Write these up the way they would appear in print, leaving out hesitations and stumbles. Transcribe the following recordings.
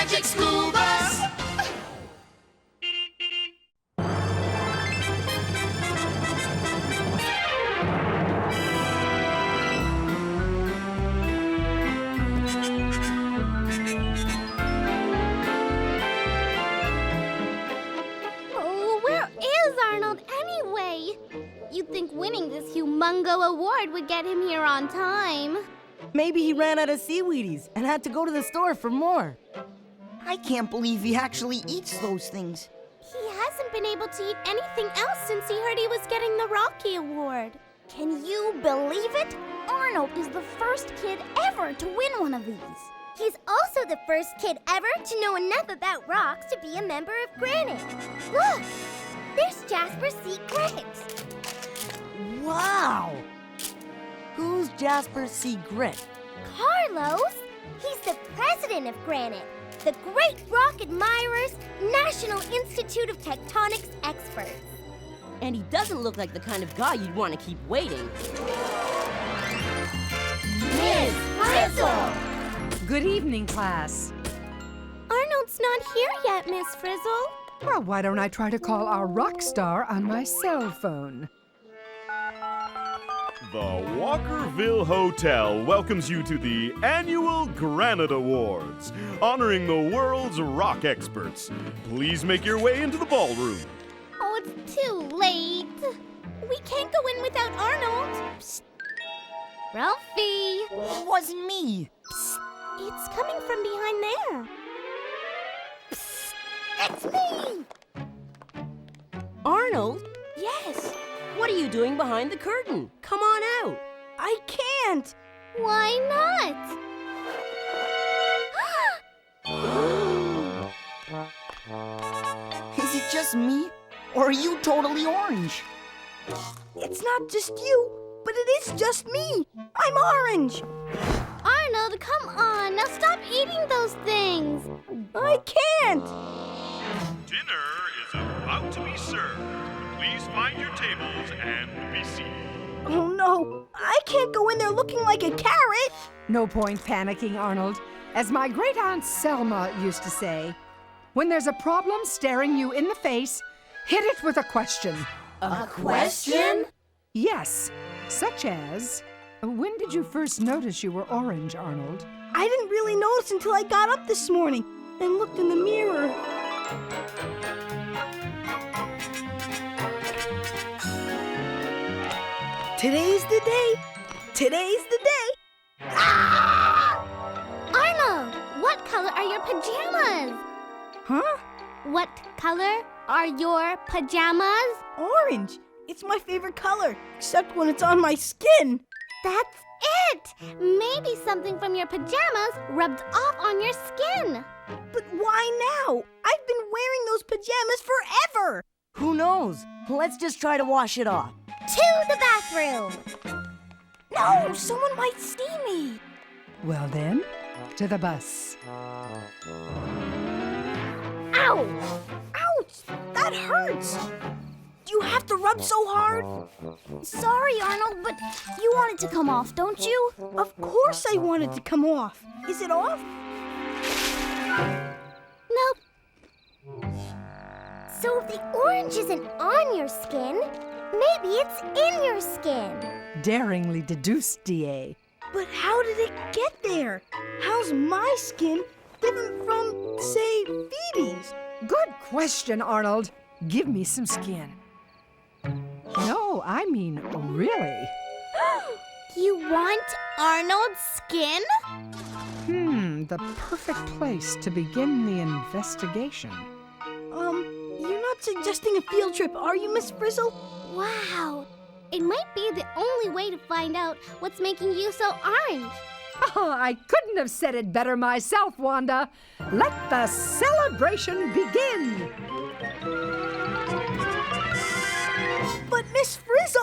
magic school bus. Oh, where is Arnold anyway? You'd think winning this humongo award would get him here on time. Maybe he ran out of seaweedies and had to go to the store for more. I can't believe he actually eats those things. He hasn't been able to eat anything else since he heard he was getting the Rocky Award. Can you believe it? Arnold is the first kid ever to win one of these. He's also the first kid ever to know enough about rocks to be a member of Granite. Look, there's Jasper C. Grit. Wow! Who's Jasper C. Grit? Carlos, he's the president of Granite, the Great Rock Admirers National Institute of Tectonics experts. And he doesn't look like the kind of guy you'd want to keep waiting. Ms. Frizzle! Good evening, class. Arnold's not here yet, Miss Frizzle. Well, why don't I try to call our rock star on my cell phone? The Walkerville Hotel welcomes you to the annual Granite Awards, honoring the world's rock experts. Please make your way into the ballroom. Oh, it's too late. We can't go in without Arnold. Psst. Ralphie! It wasn't me. Psst. It's coming from behind there. Psst. It's me! Arnold, Yes. what are you doing behind the curtain? Come on out. I can't. Why not? Is it just me? Or are you totally orange? It's not just you, but it is just me. I'm orange. Arnold, come on. Now stop eating those things. I can't. Dinner is about to be served. Please find your tables and be seated. Oh no, I can't go in there looking like a carrot. No point panicking, Arnold. As my great aunt Selma used to say, when there's a problem staring you in the face, hit it with a question. A question? Yes, such as, when did you first notice you were orange, Arnold? I didn't really notice until I got up this morning and looked in the mirror. Today's the day. Today's the day. Ah! Arnold, what color are your pajamas? Huh? What color are your pajamas? Orange. It's my favorite color, except when it's on my skin. That's it! Maybe something from your pajamas rubbed off on your skin. But why now? I've been wearing those pajamas forever. Who knows? Let's just try to wash it off. To the bathroom. No, someone might see me. Well then, to the bus. Ow! Ouch! That hurts. Do you have to rub so hard? Sorry, Arnold, but you want it to come off, don't you? Of course I want it to come off. Is it off? Nope. So if the orange isn't on your skin, maybe it's in your skin. Daringly deduced, D.A. But how did it get there? How's my skin different from, say, Phoebe's? Good question, Arnold. Give me some skin. No, I mean, really. You want Arnold's skin? The perfect place to begin the investigation. You're not suggesting a field trip, are you, Miss Frizzle? Wow. It might be the only way to find out what's making you so orange. Oh, I couldn't have said it better myself, Wanda. Let the celebration begin. But Miss Frizzle!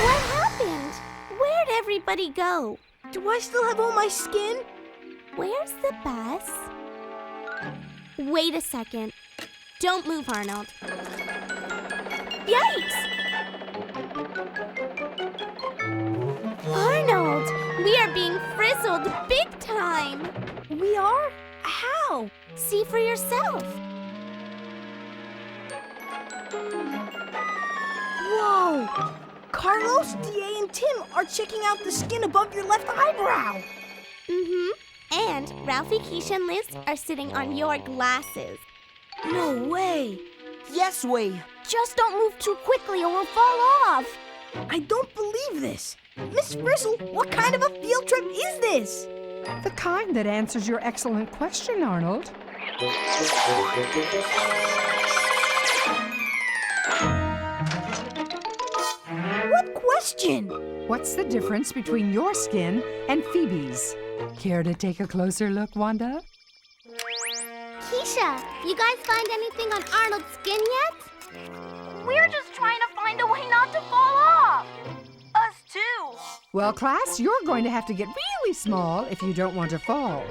What happened? Where'd everybody go? Do I still have all my skin? Where's the bus? Wait a second. Don't move, Arnold. Yikes! We are? How? See for yourself. Whoa! Carlos, DA, and Tim are checking out the skin above your left eyebrow. Mm-hmm. And Ralphie, Keisha, and Liz are sitting on your glasses. No way. Yes way. Just don't move too quickly or we'll fall off. I don't believe this. Miss Frizzle, what kind of a field trip is this? The kind that answers your excellent question, Arnold. What question? What's the difference between your skin and Phoebe's? Care to take a closer look, Wanda? Keisha, you guys find anything on Arnold's skin yet? We're just trying to find a way not to fall off. Us too. Well, class, you're going to have to get really small if you don't want to fall.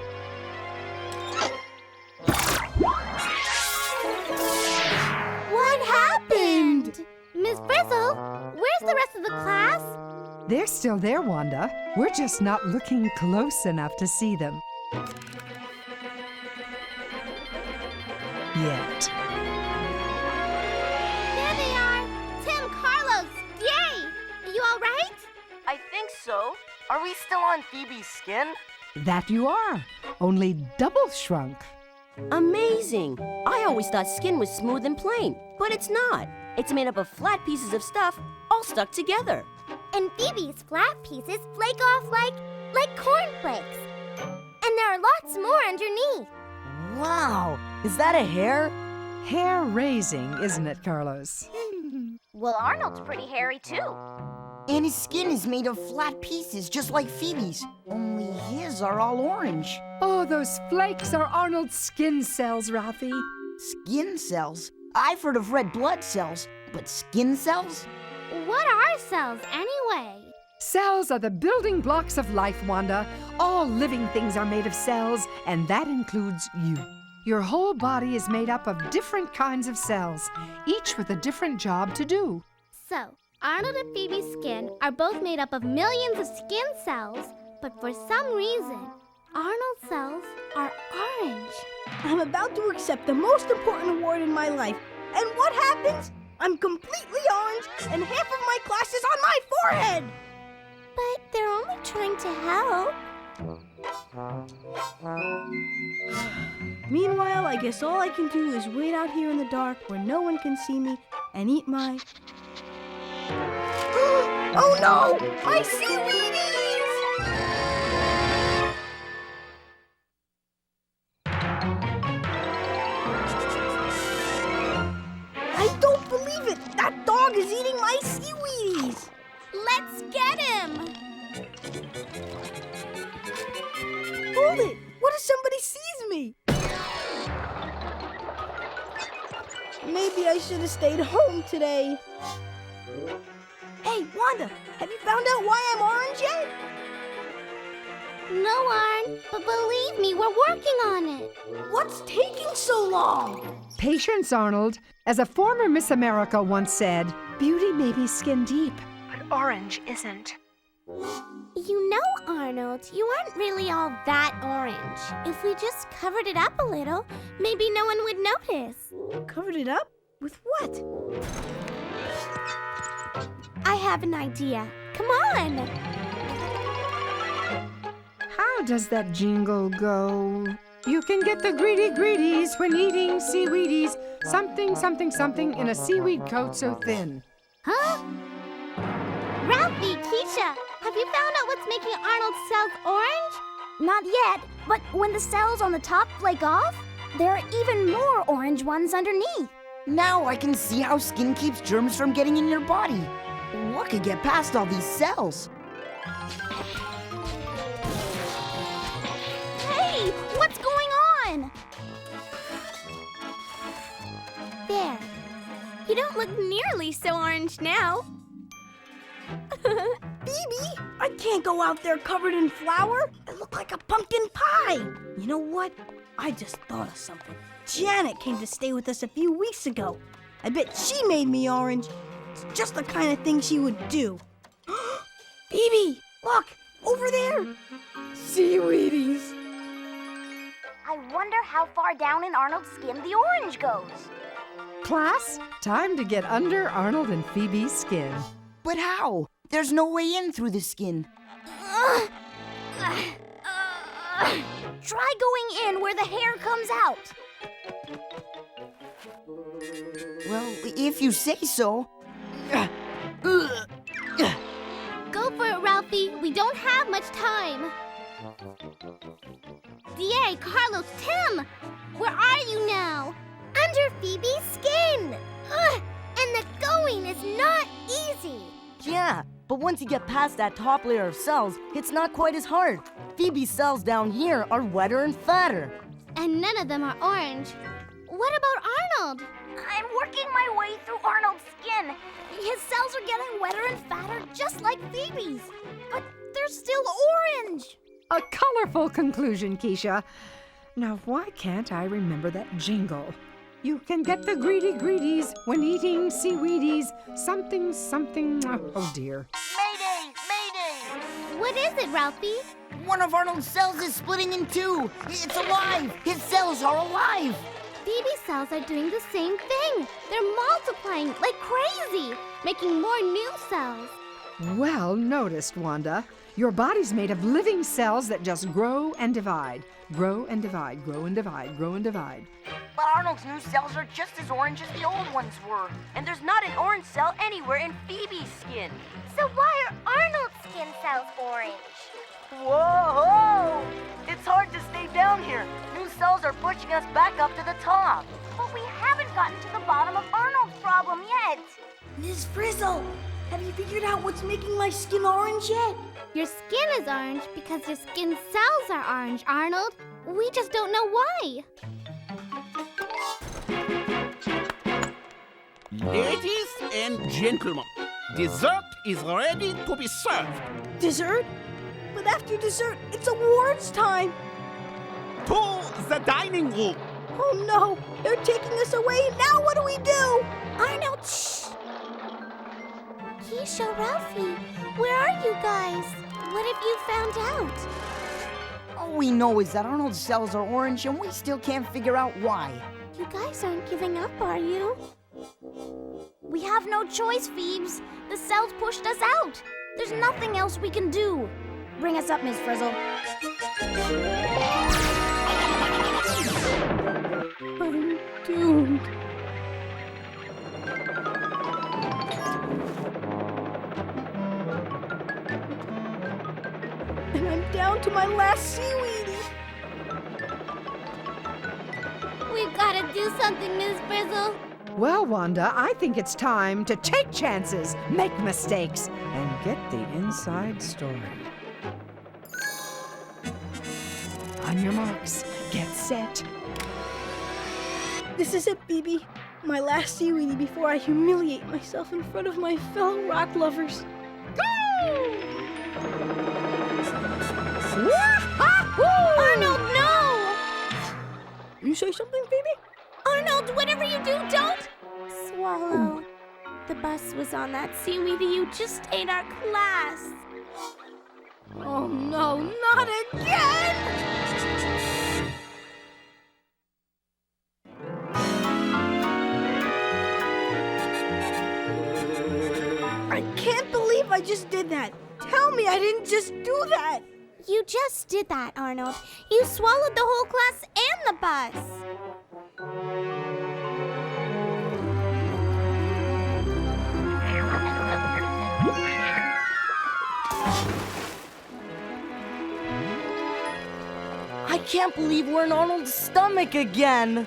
What happened? Miss Frizzle, where's the rest of the class? They're still there, Wanda. We're just not looking close enough to see them. Yet. There they are. Tim, Carlos, yay! You all right? I think so. Are we still on Phoebe's skin? That you are. Only double shrunk. Amazing! I always thought skin was smooth and plain, but it's not. It's made up of flat pieces of stuff all stuck together. And Phoebe's flat pieces flake off like cornflakes. And there are lots more underneath. Wow. Is that a hair? Hair-raising, isn't it, Carlos? Well, Arnold's pretty hairy too. And his skin is made of flat pieces, just like Phoebe's. Only his are all orange. Oh, those flakes are Arnold's skin cells, Ralphie. Skin cells? I've heard of red blood cells, but skin cells? What are cells anyway? Cells are the building blocks of life, Wanda. All living things are made of cells, and that includes you. Your whole body is made up of different kinds of cells, each with a different job to do. So, Arnold and Phoebe's skin are both made up of millions of skin cells, but for some reason, Arnold's cells are orange. I'm about to accept the most important award in my life. And what happens? I'm completely orange, and half of my class is on my forehead! But they're only trying to help. Meanwhile, I guess all I can do is wait out here in the dark where no one can see me and eat my... Oh no! My seaweedies! I don't believe it! That dog is eating my seaweedies! Let's get him! Hold it! What if somebody sees me? Maybe I should have stayed home today. Hey, Wanda, have you found out why I'm orange yet? No, Arn, but believe me, we're working on it. What's taking so long? Patience, Arnold. As a former Miss America once said, beauty may be skin deep, but orange isn't. You know, Arnold, you aren't really all that orange. If we just covered it up a little, maybe no one would notice. Covered it up? With what? I have an idea. Come on! How does that jingle go? You can get the greedy greedies when eating seaweedies. Something, something, something in a seaweed coat so thin. Huh? Ralphie, Keisha, have you found out what's making Arnold's cells orange? Not yet, but when the cells on the top flake off, there are even more orange ones underneath. Now I can see how skin keeps germs from getting in your body. What could get past all these cells? Hey, what's going on? There. You don't look nearly so orange now. Phoebe, I can't go out there covered in flour. I look like a pumpkin pie. You know what? I just thought of something. Janet came to stay with us a few weeks ago. I bet she made me orange. It's just the kind of thing she would do. Phoebe, look, over there. Seaweedies. wonder how far down in Arnold's skin the orange goes. Class, time to get under Arnold and Phoebe's skin. But how? There's no way in through the skin. Try going in where the hair comes out. Well, if you say so. Go for it, Ralphie. We don't have much time. DA, Carlos, Tim! Where are you now? Under Phoebe's skin. And the going is not easy. Yeah, but once you get past that top layer of cells, it's not quite as hard. Phoebe's cells down here are wetter and fatter. And none of them are orange. What about Arnold? I'm working my way through Arnold's skin. His cells are getting wetter and fatter just like Phoebe's. But they're still orange. A colorful conclusion, Keisha. Now, why can't I remember that jingle? You can get the greedy greedies when eating seaweedies. Something, something. Oh, dear. Mayday! Mayday! What is it, Ralphie? One of Arnold's cells is splitting in two. It's alive. His cells are alive. Phoebe's cells are doing the same thing. They're multiplying like crazy, making more new cells. Well noticed, Wanda. Your body's made of living cells that just grow and divide. Grow and divide, grow and divide, grow and divide. But Arnold's new cells are just as orange as the old ones were. And there's not an orange cell anywhere in Phoebe's skin. So why are Arnold's skin cells orange? Whoa! It's hard to stay down here. New cells are pushing us back up to the top. But we haven't gotten to the bottom of Arnold's problem yet. Ms. Frizzle, have you figured out what's making my skin orange yet? Your skin is orange because your skin cells are orange, Arnold. We just don't know why. Ladies and gentlemen, dessert is ready to be served. Dessert? But after dessert, it's awards time. To the dining room. Oh no, they're taking us away. Now what do we do? Arnold, shh! Keisha, Ralphie, where are you guys? What have you found out? All we know is that Arnold's cells are orange and we still can't figure out why. You guys aren't giving up, are you? We have no choice, Phoebes. The cells pushed us out. There's nothing else we can do. Bring us up, Miss Frizzle. I'm doomed. And I'm down to my last seaweedy. We've got to do something, Miss Frizzle. Well, Wanda, I think it's time to take chances, make mistakes, and get the inside story. On your marks, get set. This is it, Phoebe. My last seaweedy before I humiliate myself in front of my fellow rock lovers. Arnold, no! You say something, Phoebe? Arnold, whatever you do, don't swallow. The bus was on that seaweedy you just ate our class. Oh no, not again! I can't believe I just did that. Tell me I didn't just do that. You just did that, Arnold. You swallowed the whole class and the bus. I can't believe we're in Arnold's stomach again.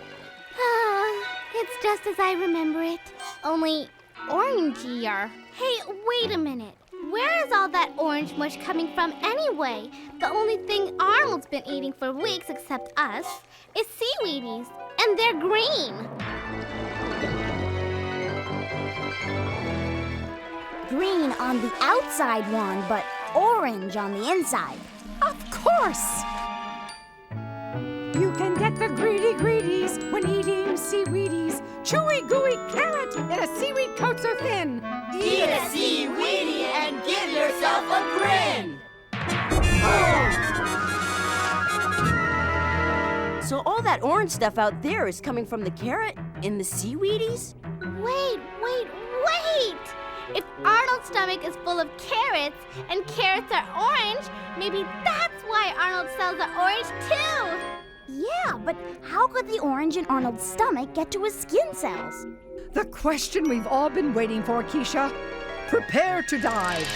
It's just as I remember it. Only orangier. Hey, wait a minute. Where is all that orange mush coming from anyway? The only thing Arnold's been eating for weeks, except us, is seaweedies. And they're green. Green on the outside one, but orange on the inside. Of course! You can get the greedy greedies when eating seaweedies. Chewy, gooey carrot in a seaweed coat so thin. Eat a seaweedy and give yourself a grin. So all that orange stuff out there is coming from the carrot and the seaweedies? Wait! If Arnold's stomach is full of carrots and carrots are orange, maybe that's why Arnold's cells are orange too! Yeah, but how could the orange in Arnold's stomach get to his skin cells? The question we've all been waiting for, Keisha. Prepare to dive.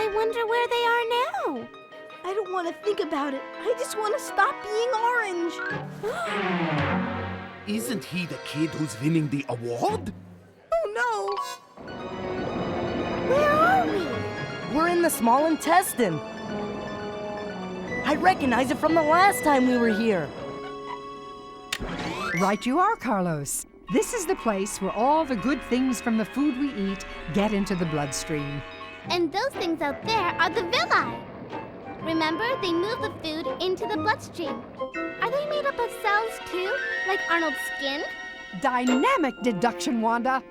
I wonder where they are now. I don't want to think about it. I just want to stop being orange. Isn't he the kid who's winning the award? Oh Where are we? We're in the small intestine. I recognize it from the last time we were here. Right you are, Carlos. This is the place where all the good things from the food we eat get into the bloodstream. And those things out there are the villi. Remember, they move the food into the bloodstream. Are they made up of cells too, like Arnold's skin? Dynamic deduction, Wanda.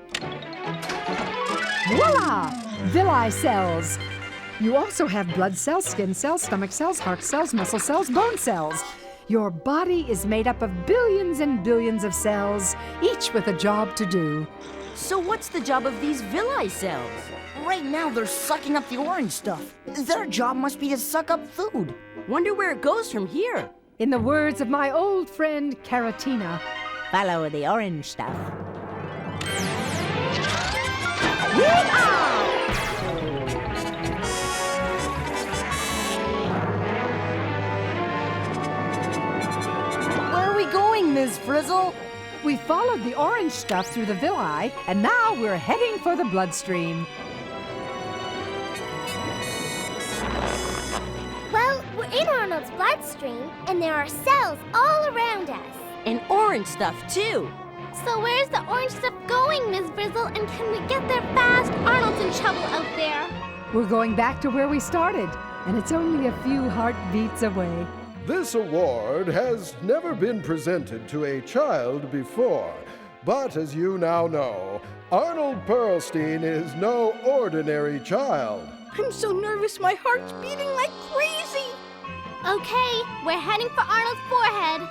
Voila! Villi cells. You also have blood cells, skin cells, stomach cells, heart cells, muscle cells, bone cells. Your body is made up of billions and billions of cells, each with a job to do. So what's the job of these villi cells? Right now, they're sucking up the orange stuff. Their job must be to suck up food. Wonder where it goes from here. In the words of my old friend Caratina, Follow the orange stuff. Where are we going, Ms. Frizzle? we followed the orange stuff through the villi, and now we're heading for the bloodstream. Well, we're in Arnold's bloodstream, and there are cells all around us. And orange stuff, too. So where's the orange stuff going, Ms. Frizzle? And can we get there fast? Arnold's in trouble out there. We're going back to where we started, and it's only a few heartbeats away. This award has never been presented to a child before, but as you now know, Arnold Pearlstein is no ordinary child. I'm so nervous, my heart's beating like crazy. Okay, we're heading for Arnold's forehead.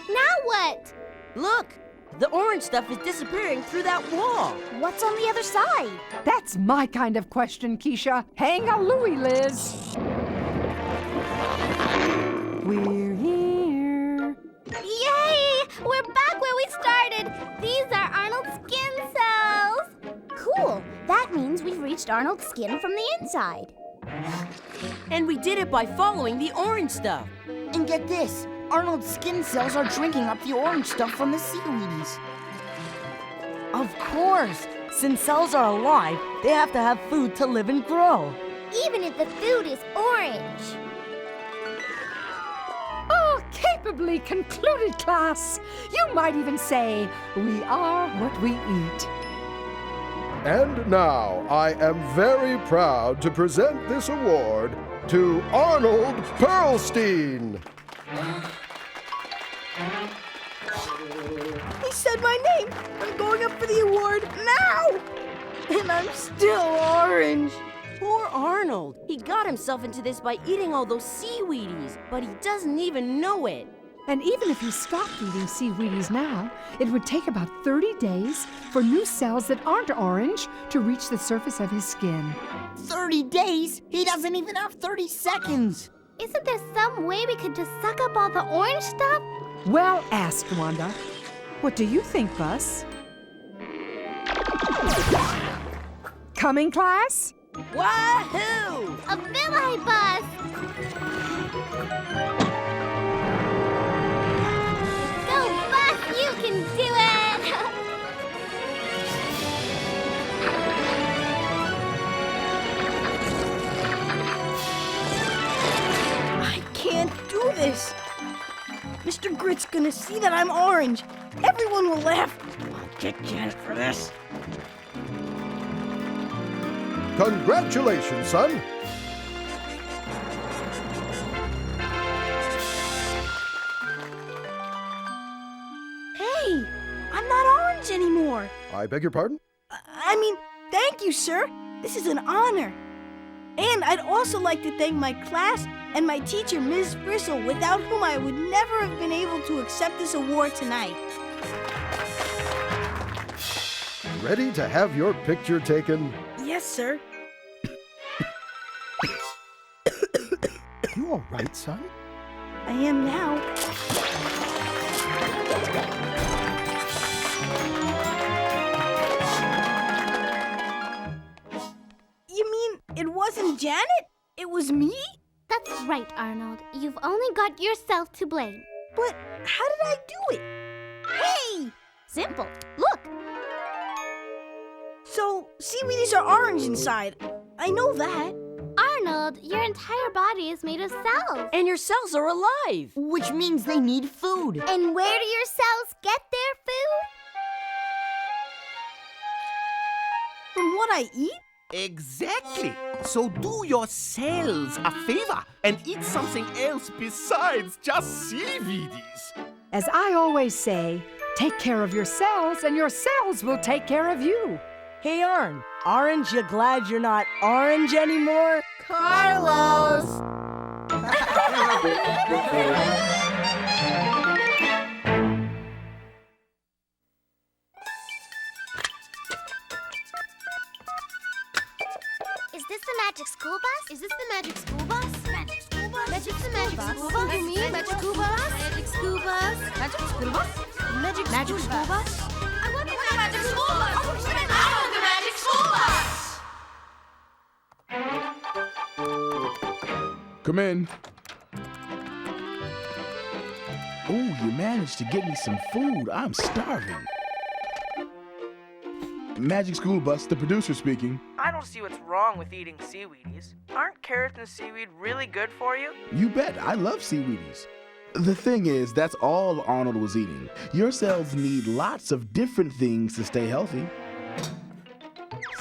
Now what? Look, the orange stuff is disappearing through that wall. What's on the other side? That's my kind of question, Keisha. Hang a Louie, Liz. We're here. Yay! We're back where we started. These are Arnold's skin cells. Cool. That means we've reached Arnold's skin from the inside. And we did it by following the orange stuff. And get this, Arnold's skin cells are drinking up the orange stuff from the seaweedies. Of course. Since cells are alive, they have to have food to live and grow. Even if the food is orange. Oh, capably concluded, class. You might even say, we are what we eat. And now I am very proud to present this award to Arnold Pearlstein. He said my name. I'm going up for the award now. And I'm still orange. Poor Arnold. He got himself into this by eating all those seaweedies, but he doesn't even know it. And even if he stopped eating seaweedies now, it would take about 30 days for new cells that aren't orange to reach the surface of his skin. 30 days? He doesn't even have 30 seconds. Isn't there some way we could just suck up all the orange stuff? Well asked, Wanda. What do you think, Bus? Coming, class? Wahoo! A villi bus! Go, bus! You can do it! I can't do this. Mr. Grit's gonna see that I'm orange. Everyone will laugh. I'll get Janet for this. Congratulations, son. Hey, I'm not I beg your pardon? Thank you, sir. This is an honor. And I'd also like to thank my class and my teacher, Ms. Frizzle, without whom I would never have been able to accept this award tonight. Ready to have your picture taken? Yes, sir. You all right, son? I am now. You mean it wasn't Janet? It was me? That's right, Arnold. You've only got yourself to blame. But how did I do it? Hey! Simple. Look. So, seaweedies are orange inside. I know that. Arnold, your entire body is made of cells. And your cells are alive. Which means they need food. And where do your cells get their food? From what I eat? Exactly. So do yourselves a favor and eat something else besides just seaweedies. As I always say, take care of your cells and your cells will take care of you. Hey, Arn, aren't you glad you're not orange anymore? Carlos! Is this the magic school bus? Is this the magic school bus? Magic school bus? Magic the magic school bus? You mean magic school bus? Magic school bus? Magic school bus? Magic school bus? I want the magic school bus! I want the magic school bus! Come in. Oh, you managed to get me some food. I'm starving. Magic School Bus, the producer speaking. I don't see what's wrong with eating seaweedies. Aren't carrots and seaweed really good for you? You bet. I love seaweedies. The thing is, that's all Arnold was eating. Your cells need lots of different things to stay healthy.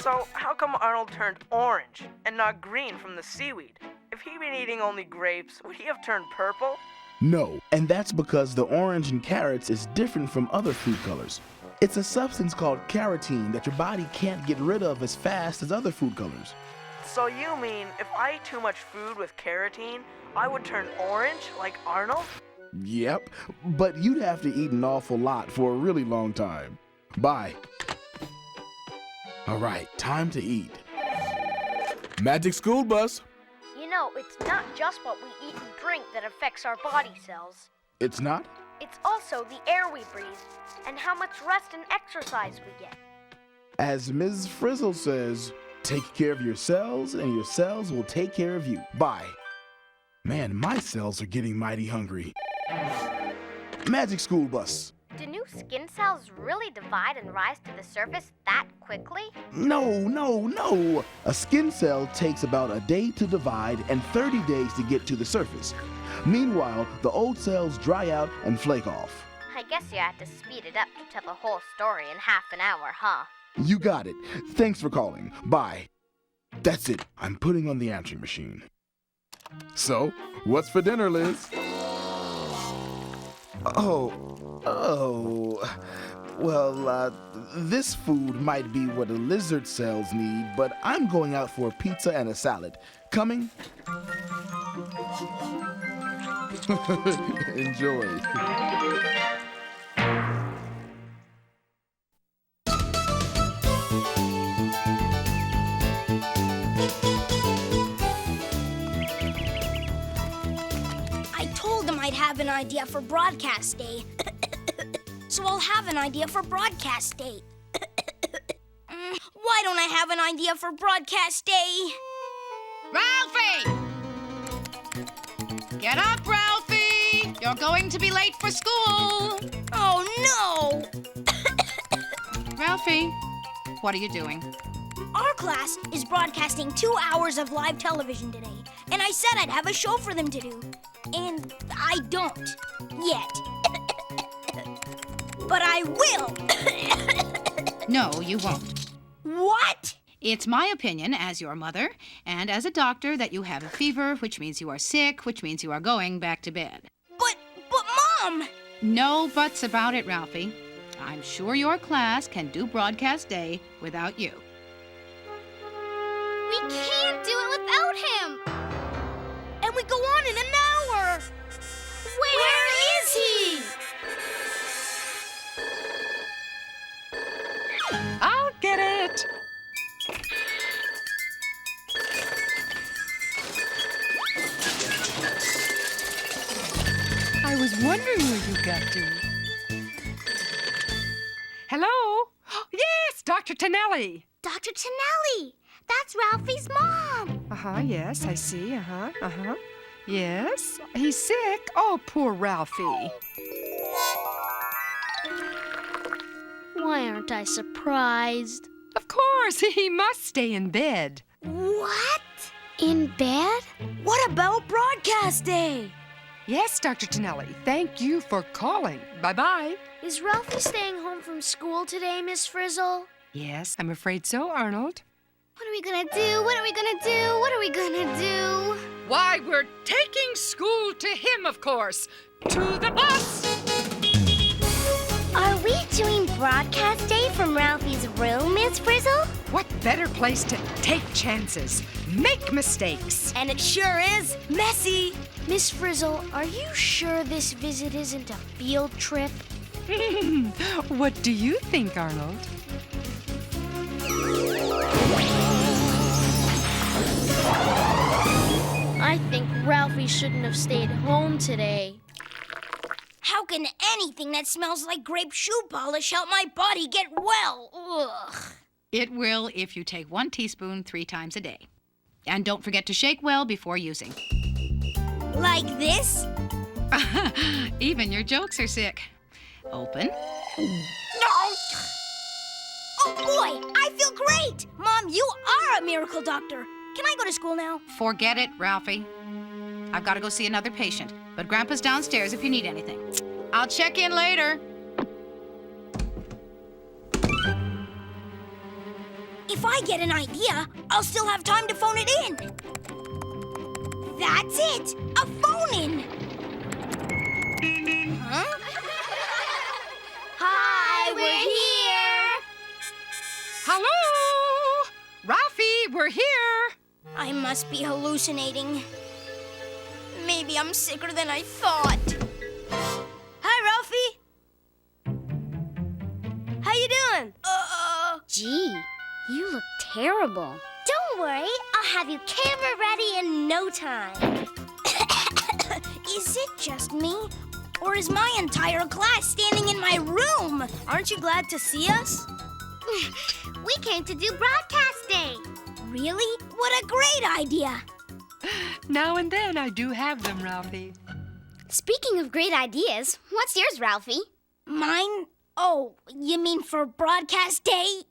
So how come Arnold turned orange and not green from the seaweed? If he'd been eating only grapes, would he have turned purple? No, and that's because the orange in carrots is different from other food colors. It's a substance called carotene that your body can't get rid of as fast as other food colors. So you mean if I ate too much food with carotene, I would turn orange like Arnold? Yep, but you'd have to eat an awful lot for a really long time. Bye. All right, time to eat. Magic School Bus. You know, it's not just what we eat and drink that affects our body cells. It's not? It's also the air we breathe and how much rest and exercise we get. As Ms. Frizzle says, take care of your cells and your cells will take care of you. Bye. Man, my cells are getting mighty hungry. Magic School Bus. Do new skin cells really divide and rise to the surface that quickly? No. A skin cell takes about a day to divide and 30 days to get to the surface. Meanwhile, the old cells dry out and flake off. I guess you had to speed it up to tell the whole story in half an hour, huh? You got it. Thanks for calling. Bye. That's it. I'm putting on the answering machine. So, what's for dinner, Liz? Well, this food might be what a lizard cells need, but I'm going out for a pizza and a salad. Coming? Enjoy. I told him I'd have an idea for broadcast day. So I'll have an idea for broadcast day. Why don't I have an idea for broadcast day? Ralphie! Get up, Ralphie! You're going to be late for school! Oh, no! Ralphie, what are you doing? Our class is broadcasting 2 hours of live television today, and I said I'd have a show for them to do. And I don't. Yet. But I will! No, you won't. What? It's my opinion, as your mother, and as a doctor, that you have a fever, which means you are sick, which means you are going back to bed. But Mom! No buts about it, Ralphie. I'm sure your class can do broadcast day without you. We can't do it without him! And we go on in an hour! Where is he? I'll get it. I was wondering where you got to. Hello? Yes, Dr. Tonelli. Dr. Tonelli! That's Ralphie's mom! Yes, I see. Yes, he's sick. Oh, poor Ralphie. Why aren't I surprised? Of course, he must stay in bed. What? In bed? What about broadcast day? Yes, Dr. Tonelli, thank you for calling. Bye-bye. Is Ralphie staying home from school today, Miss Frizzle? Yes, I'm afraid so, Arnold. What are we gonna do? What are we gonna do? What are we gonna do? Why, we're taking school to him, of course. To the bus! Are we doing broadcast day from Ralphie's room, Miss Frizzle? What better place to take chances, make mistakes? And it sure is messy. Miss Frizzle, are you sure this visit isn't a field trip? What do you think, Arnold? I think Ralphie shouldn't have stayed home today. How can anything that smells like grape shoe polish help my body get well? Ugh. It will if you take 1 teaspoon 3 times a day. And don't forget to shake well before using. Like this? Even your jokes are sick. Open. No! Oh boy, I feel great! Mom, you are a miracle doctor. Can I go to school now? Forget it, Ralphie. I've got to go see another patient, but Grandpa's downstairs if you need anything. I'll check in later. If I get an idea, I'll still have time to phone it in. That's it! A phone-in! Huh? Hi, we're here! Hello? Ralphie, we're here. I must be hallucinating. Maybe I'm sicker than I thought. Hi, Ralphie. How you doing? Gee, you look terrible. Don't worry, I'll have you camera ready in no time. Is it just me? Or is my entire class standing in my room? Aren't you glad to see us? We came to do broadcast day. Really? What a great idea. Now and then I do have them, Ralphie. Speaking of great ideas, what's yours, Ralphie? Mine? Oh, you mean for broadcast day?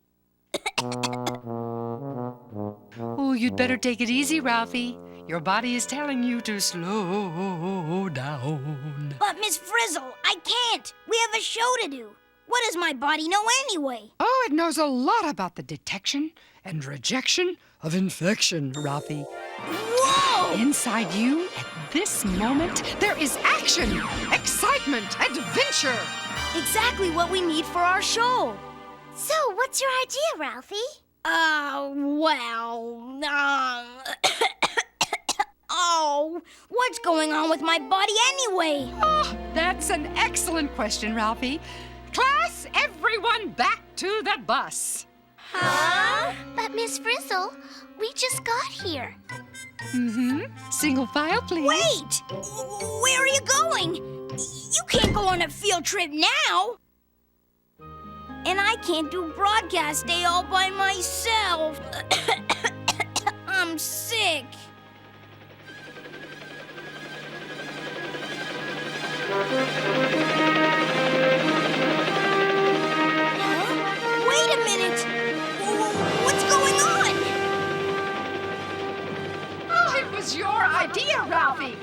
Oh, you'd better take it easy, Ralphie. Your body is telling you to slow down. But Miss Frizzle, I can't. We have a show to do. What does my body know anyway? Oh, it knows a lot about the detection and rejection of infection, Ralphie. Whoa! Inside you, at this moment, there is action, excitement, adventure. Exactly what we need for our show. So, what's your idea, Ralphie? Oh, what's going on with my body anyway? Oh, that's an excellent question, Ralphie. Class, everyone back to the bus. Huh? But Miss Frizzle, we just got here. Single file, please. Wait! Where are you going? You can't go on a field trip now. And I can't do broadcast day all by myself. I'm sick. Wait a minute! What's going on? Oh, it was your idea, Ralphie.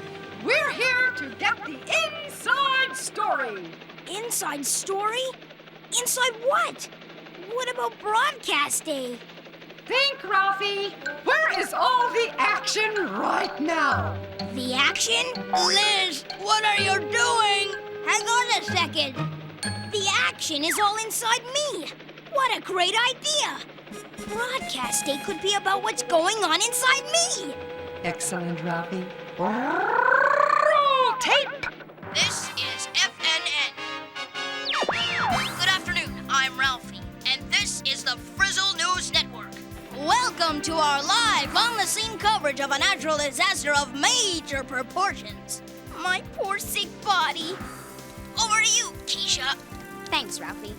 We're here to get the inside story. Inside story? Inside what? What about broadcast day? Think, Ralphie. Where is all the action right now? The action? Liz, what are you doing? Hang on a second. the action is all inside me. What a great idea! Broadcast day could be about what's going on inside me. Excellent, Ralphie. Roll tape! This is FNN. Good afternoon, I'm Ralphie, and this is the Frizzle News Network. Welcome to our live, on-the-scene coverage of a natural disaster of major proportions. My poor sick body. Over to you, Keisha. Thanks, Ralphie.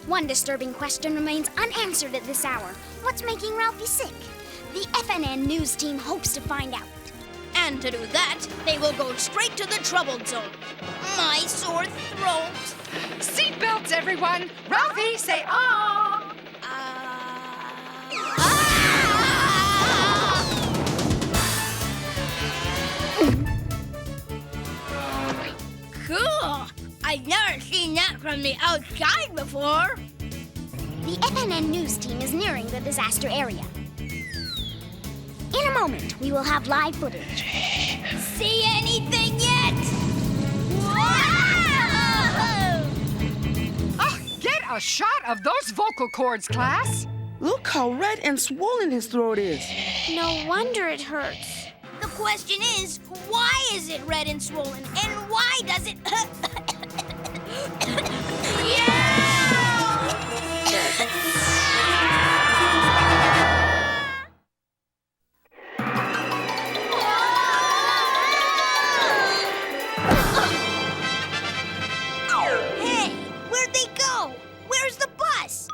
One disturbing question remains unanswered at this hour. What's making Ralphie sick? The FNN news team hopes to find out. And to do that, they will go straight to the troubled zone. My sore throat. Seatbelts, everyone! Ralphie, say ah! Cool! I've never seen that from the outside before. The FNN news team is nearing the disaster area. In a moment, we will have live footage. See anything yet? Oh, get a shot of those vocal cords, class! Look how red and swollen his throat is. No wonder it hurts. The question is, why is it red and swollen? And why does it... Hey, where'd they go? Where's the bus?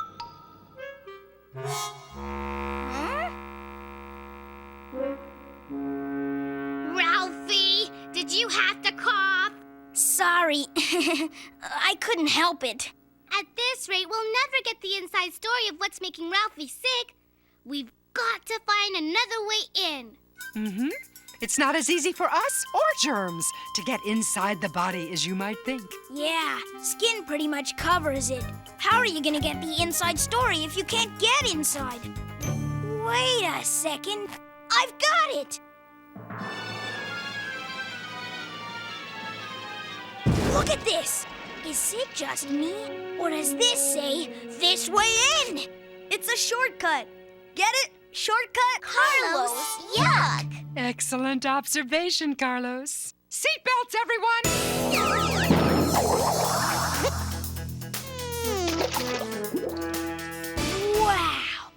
Ralphie, did you have to cough? Sorry, I couldn't help it. At this rate, we'll never get the inside story of what's making Ralphie sick. We've got to find another way in. Mm-hmm. It's not as easy for us or germs to get inside the body as you might think. Yeah, skin pretty much covers it. How are you gonna get the inside story if you can't get inside? Wait a second. I've got it! Look at this! Is it just me? Or does this say, this way in? It's a shortcut. Get it? Shortcut? Carlos, yuck! Excellent observation, Carlos. Seatbelts, everyone! Wow!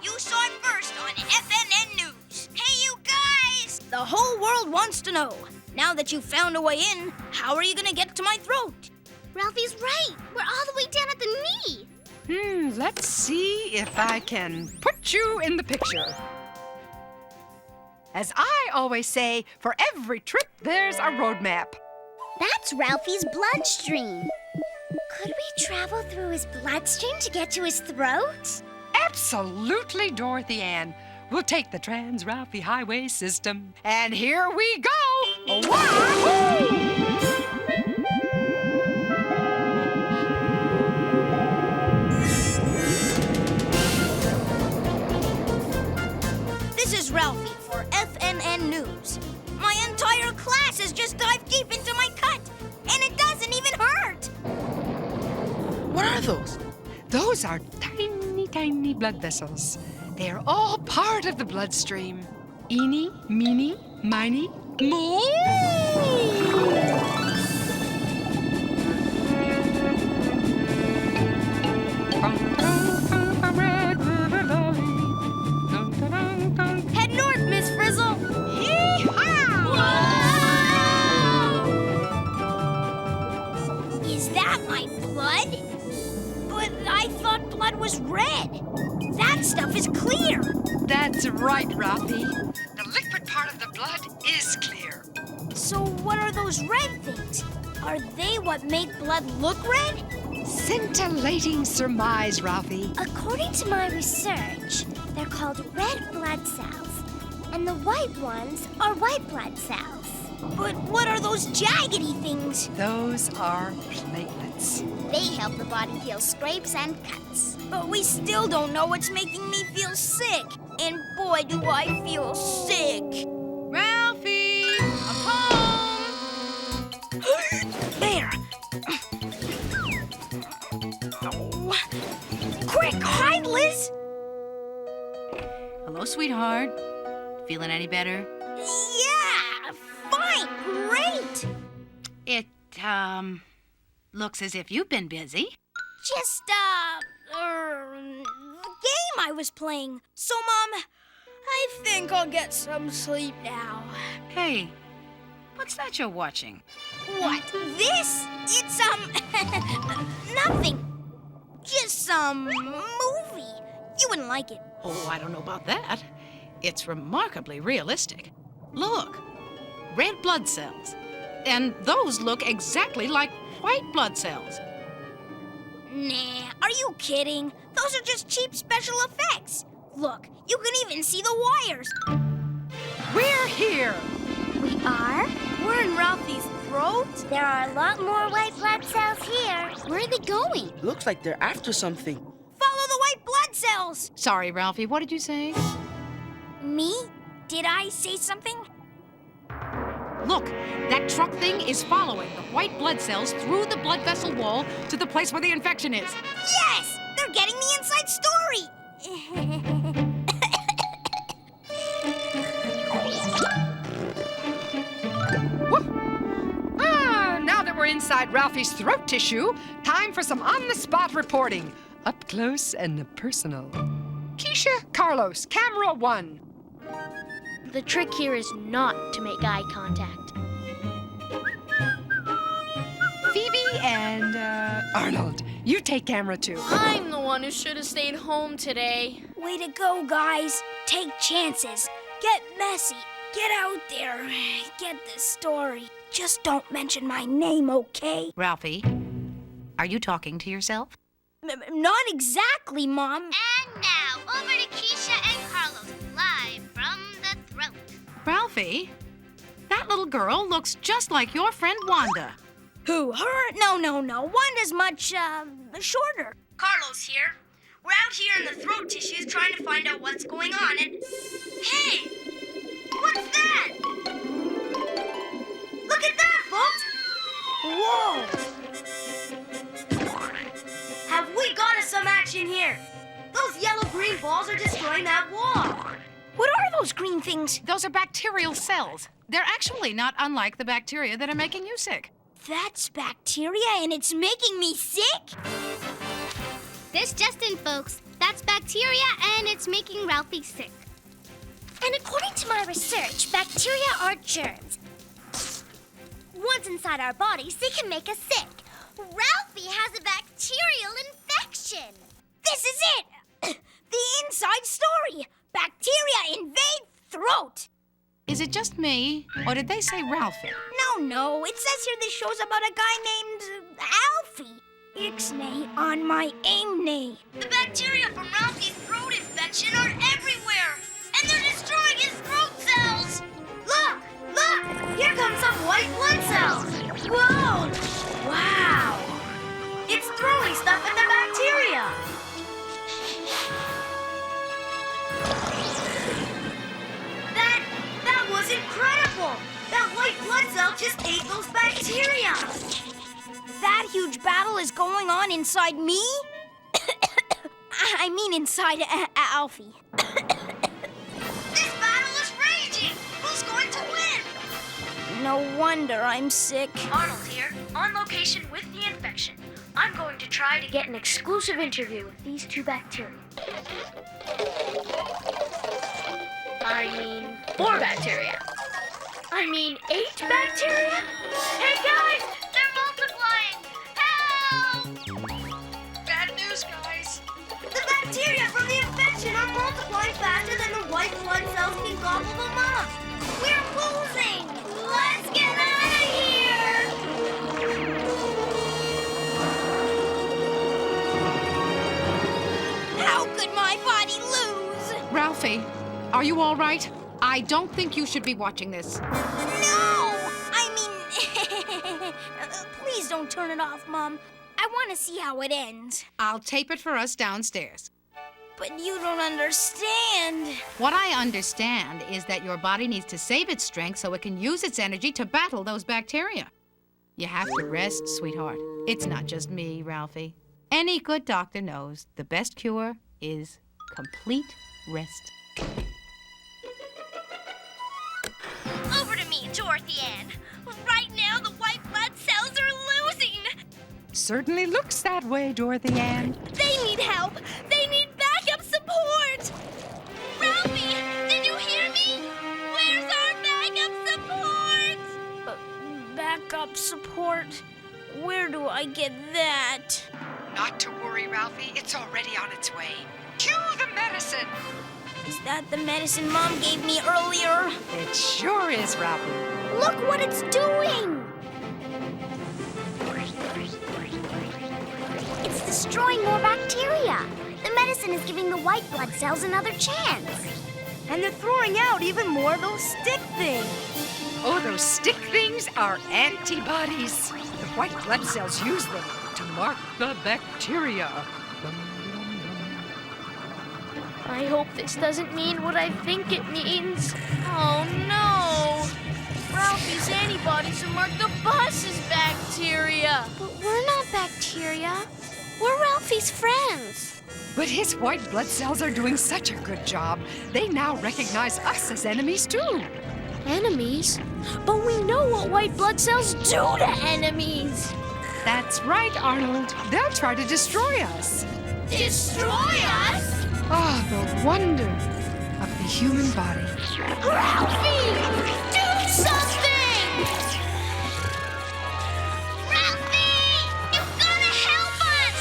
You saw it first on FNN News. Hey, you guys! The whole world wants to know. Now that you've found a way in, how are you gonna get to my throat? Ralphie's right. We're all the way down at the knee. Let's see if I can put you in the picture. As I always say, for every trip, there's a road map. That's Ralphie's bloodstream. Could we travel through his bloodstream to get to his throat? Absolutely, Dorothy Ann. We'll take the Trans-Ralphie Highway system. And here we go! Wahoo! This is Ralphie for FNN News. My entire class has just dived deep into my cut, and it doesn't even hurt. What are those? Those are tiny, tiny blood vessels. They are all part of the bloodstream. Eeny, meeny, miny, mo! Head north, Miss Frizzle. Is that my blood? But I thought blood was red. That stuff is clear. That's right, Ralphie. The liquid part of the blood is clear. So what are those red things? Are they what make blood look red? Scintillating surmise, Ralphie. According to my research, they're called red blood cells, and the white ones are white blood cells. But what are those jaggedy things? Those are platelets. They help the body heal scrapes and cuts. But we still don't know what's making me feel sick. And boy, do I feel sick. Ralphie! I'm home! There. sweetheart. Feeling any better? Yeah, fine, great. It, looks as if you've been busy. Just, the game I was playing. So, Mom, I think I'll get some sleep now. Hey, what's that you're watching? What? This? It's, nothing. Just some movie. You wouldn't like it. Oh, I don't know about that. It's remarkably realistic. Look, red blood cells. And those look exactly like white blood cells. Nah, are you kidding? Those are just cheap special effects. Look, you can even see the wires. We're here. We are? We're in Ralphie's throat. There are a lot more white blood cells here. Where are they going? Looks like they're after something. Follow the white blood cells. Sorry, Ralphie, what did you say? Me? Did I say something? Look, that truck thing is following the white blood cells through the blood vessel wall to the place where the infection is. Yes! They're getting the inside story. Now that we're inside Ralphie's throat tissue, time for some on-the-spot reporting. Up close and personal. Keisha, Carlos, camera 1. The trick here is not to make eye contact. Phoebe and, Arnold, you take camera 2. I'm the one who should have stayed home today. Way to go, guys. Take chances. Get messy. Get out there. Get this story. Just don't mention my name, okay? Ralphie, are you talking to yourself? Not exactly, Mom. And now, over to Keisha and Carlos, live from the throat. Ralphie, that little girl looks just like your friend Wanda. Who, her? No. Wanda's much, shorter. Carlos here. We're out here in the throat tissues trying to find out what's going on and... Hey! What's that? Look at that, folks! Whoa! Have we got us some action here? Those yellow-green balls are destroying that wall. What are those green things? Those are bacterial cells. They're actually not unlike the bacteria that are making you sick. That's bacteria and it's making me sick? This just in, folks. That's bacteria and it's making Ralphie sick. And according to my research, bacteria are germs. Once inside our bodies, they can make us sick. Ralphie has a bacterial infection. This is it! The inside story. Bacteria invade throat. Is it just me, or did they say Ralphie? No. It says here this show's about a guy named Alfie. Ixnay on my aimnay. The bacteria from Ralphie's throat infection are everywhere, and they're destroying his throat cells. Look! Here come some white blood cells. Whoa! Wow! It's throwing stuff at the bacteria. That was incredible. That white blood cell just ate those bacteria. That huge battle is going on inside me? I mean inside Alfie. This battle is raging. Who's going to win? No wonder I'm sick. Arnold here, on location with the infection. I'm going to try to get an exclusive interview with these two bacteria. 4 bacteria. 8 bacteria? Hey guys, they're multiplying! Help! Bad news, guys. The bacteria from the infection are multiplying faster than the white blood cells can gobble them up. We're losing! Let's get out of here! How could my body lose? Ralphie, are you all right? I don't think you should be watching this. No! Please don't turn it off, Mom. I want to see how it ends. I'll tape it for us downstairs. But you don't understand. What I understand is that your body needs to save its strength so it can use its energy to battle those bacteria. You have to rest, sweetheart. It's not just me, Ralphie. Any good doctor knows the best cure is complete rest. me, Dorothy Ann. Right now, the white blood cells are losing. Certainly looks that way, Dorothy Ann. They need help. They need backup support. Ralphie, did you hear me? Where's our backup support? Backup support? Where do I get that? Not to worry, Ralphie. It's already on its way. Cue the medicine. Is that the medicine Mom gave me earlier? It sure is, Ralphie. Look what it's doing! It's destroying more bacteria. The medicine is giving the white blood cells another chance. And they're throwing out even more of those stick things. Oh, those stick things are antibodies. The white blood cells use them to mark the bacteria. I hope this doesn't mean what I think it means. Oh no! Ralphie's antibodies have marked the boss's bacteria. But we're not bacteria. We're Ralphie's friends. But his white blood cells are doing such a good job, they now recognize us as enemies too. Enemies? But we know what white blood cells do to enemies. That's right, Arnold. They'll try to destroy us. Destroy us? Ah, the wonder of the human body. Ralphie! Do something! Ralphie! You've got to help us!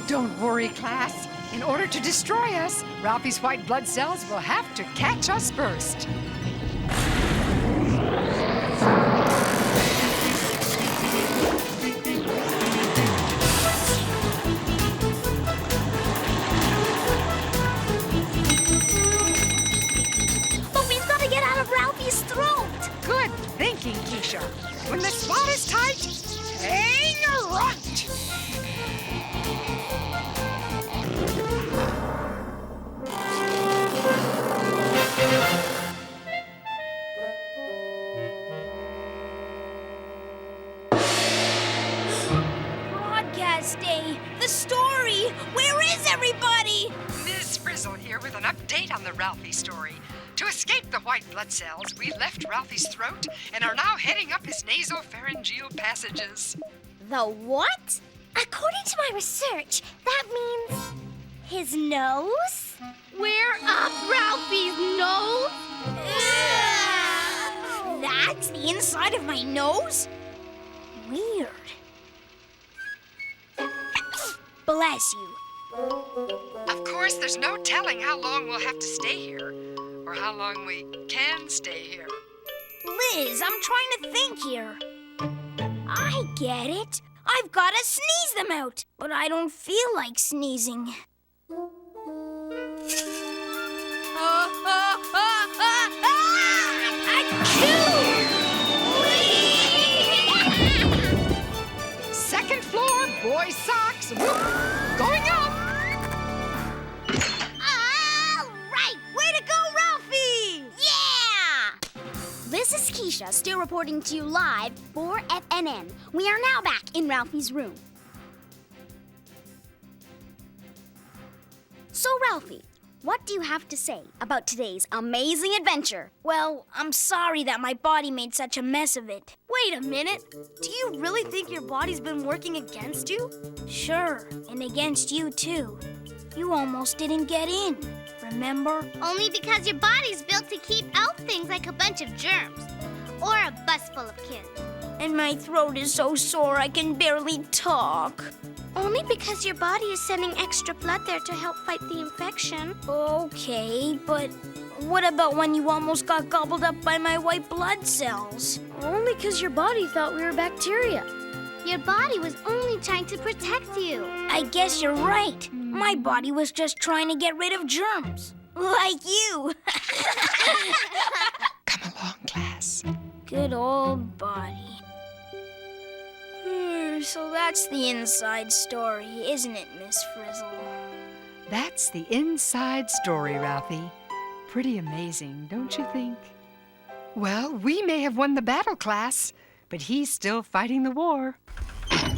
Don't worry, class. In order to destroy us, Ralphie's white blood cells will have to catch us first. But we've got to get out of Ralphie's throat. Good thinking, Keisha. When the spot is tight, hang a right. Broadcast day. The story. Where is everybody? Ms. Frizzle here with an update on the Ralphie story. To escape the white blood cells, we left Ralphie's throat and are now heading up his nasopharyngeal passages. The what? According to my research, that means his nose? We're up Ralphie's nose? That's the inside of my nose? Weird. Bless you. Of course, there's no telling how long we'll have to stay here, or how long we can stay here. Liz, I'm trying to think here. I get it. I've got to sneeze them out, but I don't feel like sneezing. Second floor, boys' socks. Whoop, going up. All right, way to go, Ralphie! Yeah! This is Keisha, still reporting to you live for FNN. We are now back in Ralphie's room. So, Ralphie, what do you have to say about today's amazing adventure? Well, I'm sorry that my body made such a mess of it. Wait a minute. Do you really think your body's been working against you? Sure, and against you too. You almost didn't get in, remember? Only because your body's built to keep out things like a bunch of germs. Or a bus full of kids. And my throat is so sore I can barely talk. Only because your body is sending extra blood there to help fight the infection. Okay, but what about when you almost got gobbled up by my white blood cells? Only because your body thought we were bacteria. Your body was only trying to protect you. I guess you're right. My body was just trying to get rid of germs. Like you. Come along, class. Good old body. So that's the inside story, isn't it, Miss Frizzle? That's the inside story, Ralphie. pretty amazing, don't you think? Well, we may have won the battle, class, but he's still fighting the war. Hey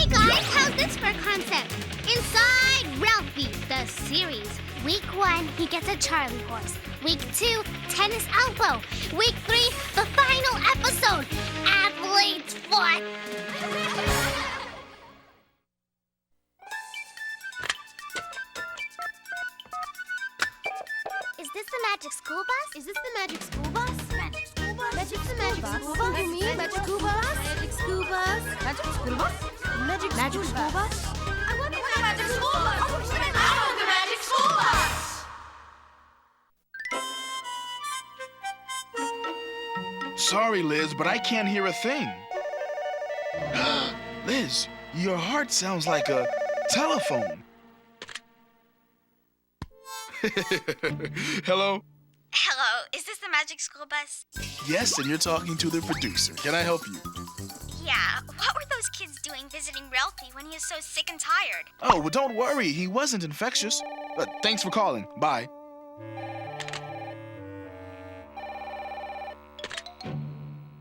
guys, how's this for a concept? Inside Ralphie, the series. Week 1, he gets a Charlie horse. Week 2, tennis elbow. Week 3, the final episode, athlete's foot. Is this the magic school bus? Is this the magic school bus? Magic school bus? Magic the magic school bus? You mean magic school bus? Magic school bus? Magic school bus? Magic school bus? I want the magic school bus! I want the magic school bus! Sorry, Liz, but I can't hear a thing. Liz, your heart sounds like a telephone. Hello? Hello, is this the magic school bus? Yes, and you're talking to the producer. Can I help you? Yeah, what were those kids doing visiting Ralphie when he is so sick and tired? Oh, well, don't worry. He wasn't infectious. Thanks for calling. Bye.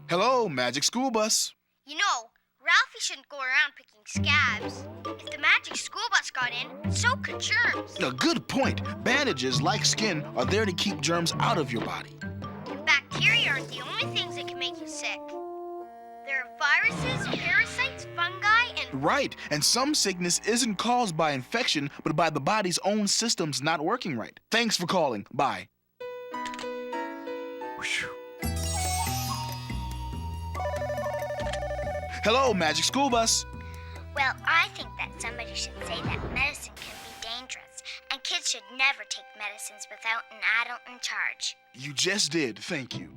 Hello, Magic School Bus. You know, Ralphie shouldn't go around picking scabs. If the magic school bus got in, so could germs. A good point. Bandages, like skin, are there to keep germs out of your body. And bacteria aren't the only things that can make you sick. There are viruses, parasites, fungi, and... Right, and some sickness isn't caused by infection, but by the body's own systems not working right. Thanks for calling. Bye. Hello, Magic School Bus. Well, I think that somebody should say that medicine can be dangerous, and kids should never take medicines without an adult in charge. You just did, thank you.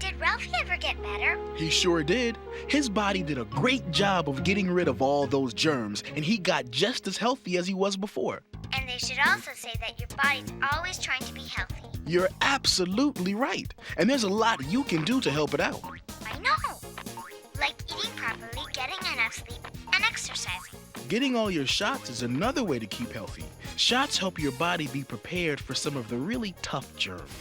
Did Ralphie ever get better? He sure did. His body did a great job of getting rid of all those germs, and he got just as healthy as he was before. And they should also say that your body's always trying to be healthy. You're absolutely right. And there's a lot you can do to help it out. I know. Like eating properly, getting enough sleep, and exercising. Getting all your shots is another way to keep healthy. Shots help your body be prepared for some of the really tough germs.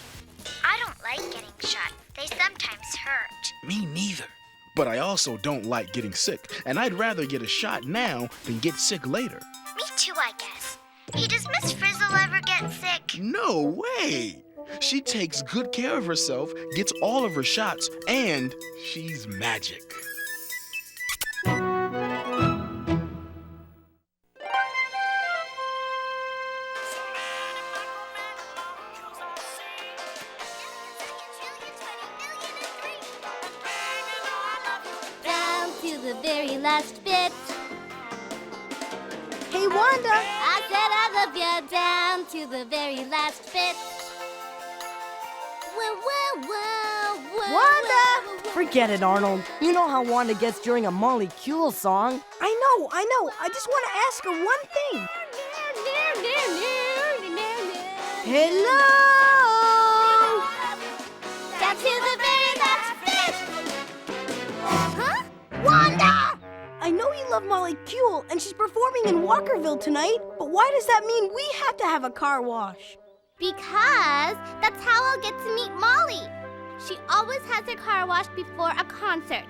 I don't like getting shot. They sometimes hurt. Me neither. But I also don't like getting sick, and I'd rather get a shot now than get sick later. Me too, I guess. Hey, does Miss Frizzle ever get sick? No way! She takes good care of herself, gets all of her shots, and she's magic. The very last bit. Hey, Wanda! I said I love you down to the very last bit. Wanda! Forget it, Arnold. You know how Wanda gets during a Molly Kuehl song. I know. I just want to ask her one thing. Hello! Down to the very last bit. Huh? Wanda! I know you love Molly Kuehl, and she's performing in Walkerville tonight, but why does that mean we have to have a car wash? Because that's how I'll get to meet Molly. She always has her car washed before a concert.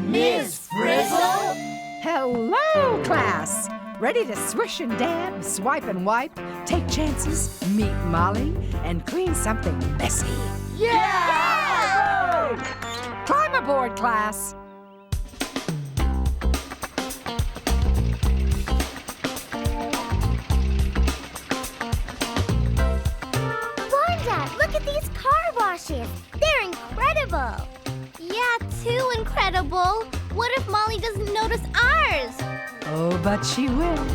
Miss Frizzle? Hello, class. Ready to swish and dab, swipe and wipe, take chances, meet Molly, and clean something messy? Yeah! Climb aboard, class. Wanda, look at these car washes. They're incredible. Yeah, too incredible. What if Molly doesn't notice ours? Oh, but she will.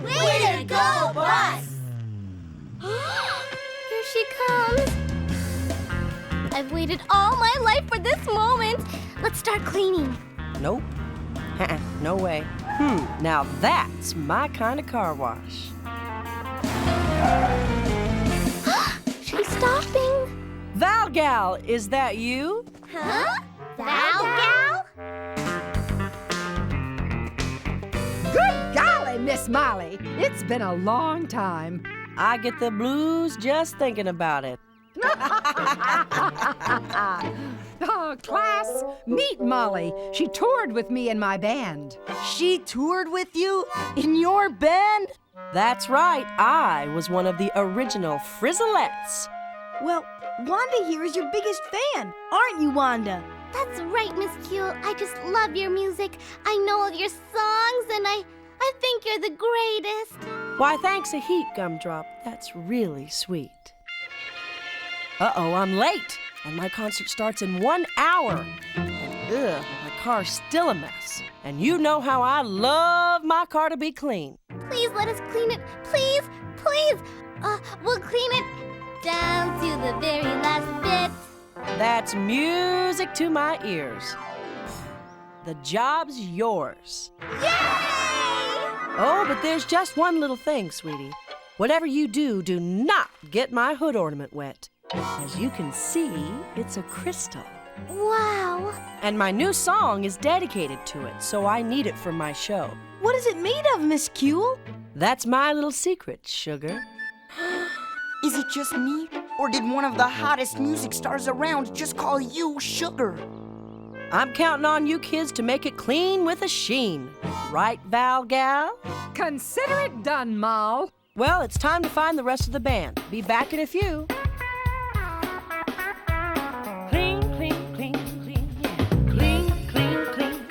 Way to go, bus! Here she comes. I've waited all my life for this moment. Let's start cleaning. Nope. No way. Now that's my kind of car wash. She's stopping. Val-Gal, is that you? Huh? Val-Gal? Good golly, Miss Molly. It's been a long time. I get the blues just thinking about it. Oh, class, meet Molly. She toured with me in my band. She toured with you? In your band? That's right. I was one of the original Frizzlettes. Well, Wanda here is your biggest fan, aren't you, Wanda? That's right, Miss Cule. I just love your music. I know all your songs, and I think you're the greatest. Why, thanks a heap, Gumdrop. That's really sweet. Uh-oh, I'm late, and my concert starts in 1 hour. Ugh, my car's still a mess. And you know how I love my car to be clean. Please let us clean it. Please, please. We'll clean it down to the very last bit. That's music to my ears. The job's yours. Yay! Oh, but there's just one little thing, sweetie. Whatever you do, do not get my hood ornament wet. As you can see, it's a crystal. Wow. And my new song is dedicated to it, so I need it for my show. What is it made of, Miss Cule? That's my little secret, sugar. Is it just me? Or did one of the hottest music stars around just call you Sugar? I'm counting on you kids to make it clean with a sheen. Right, Val-Gal? Consider it done, Moll. Well, it's time to find the rest of the band. Be back in a few. Clean, clean, clean, clean, yeah. Clean, clean, clean.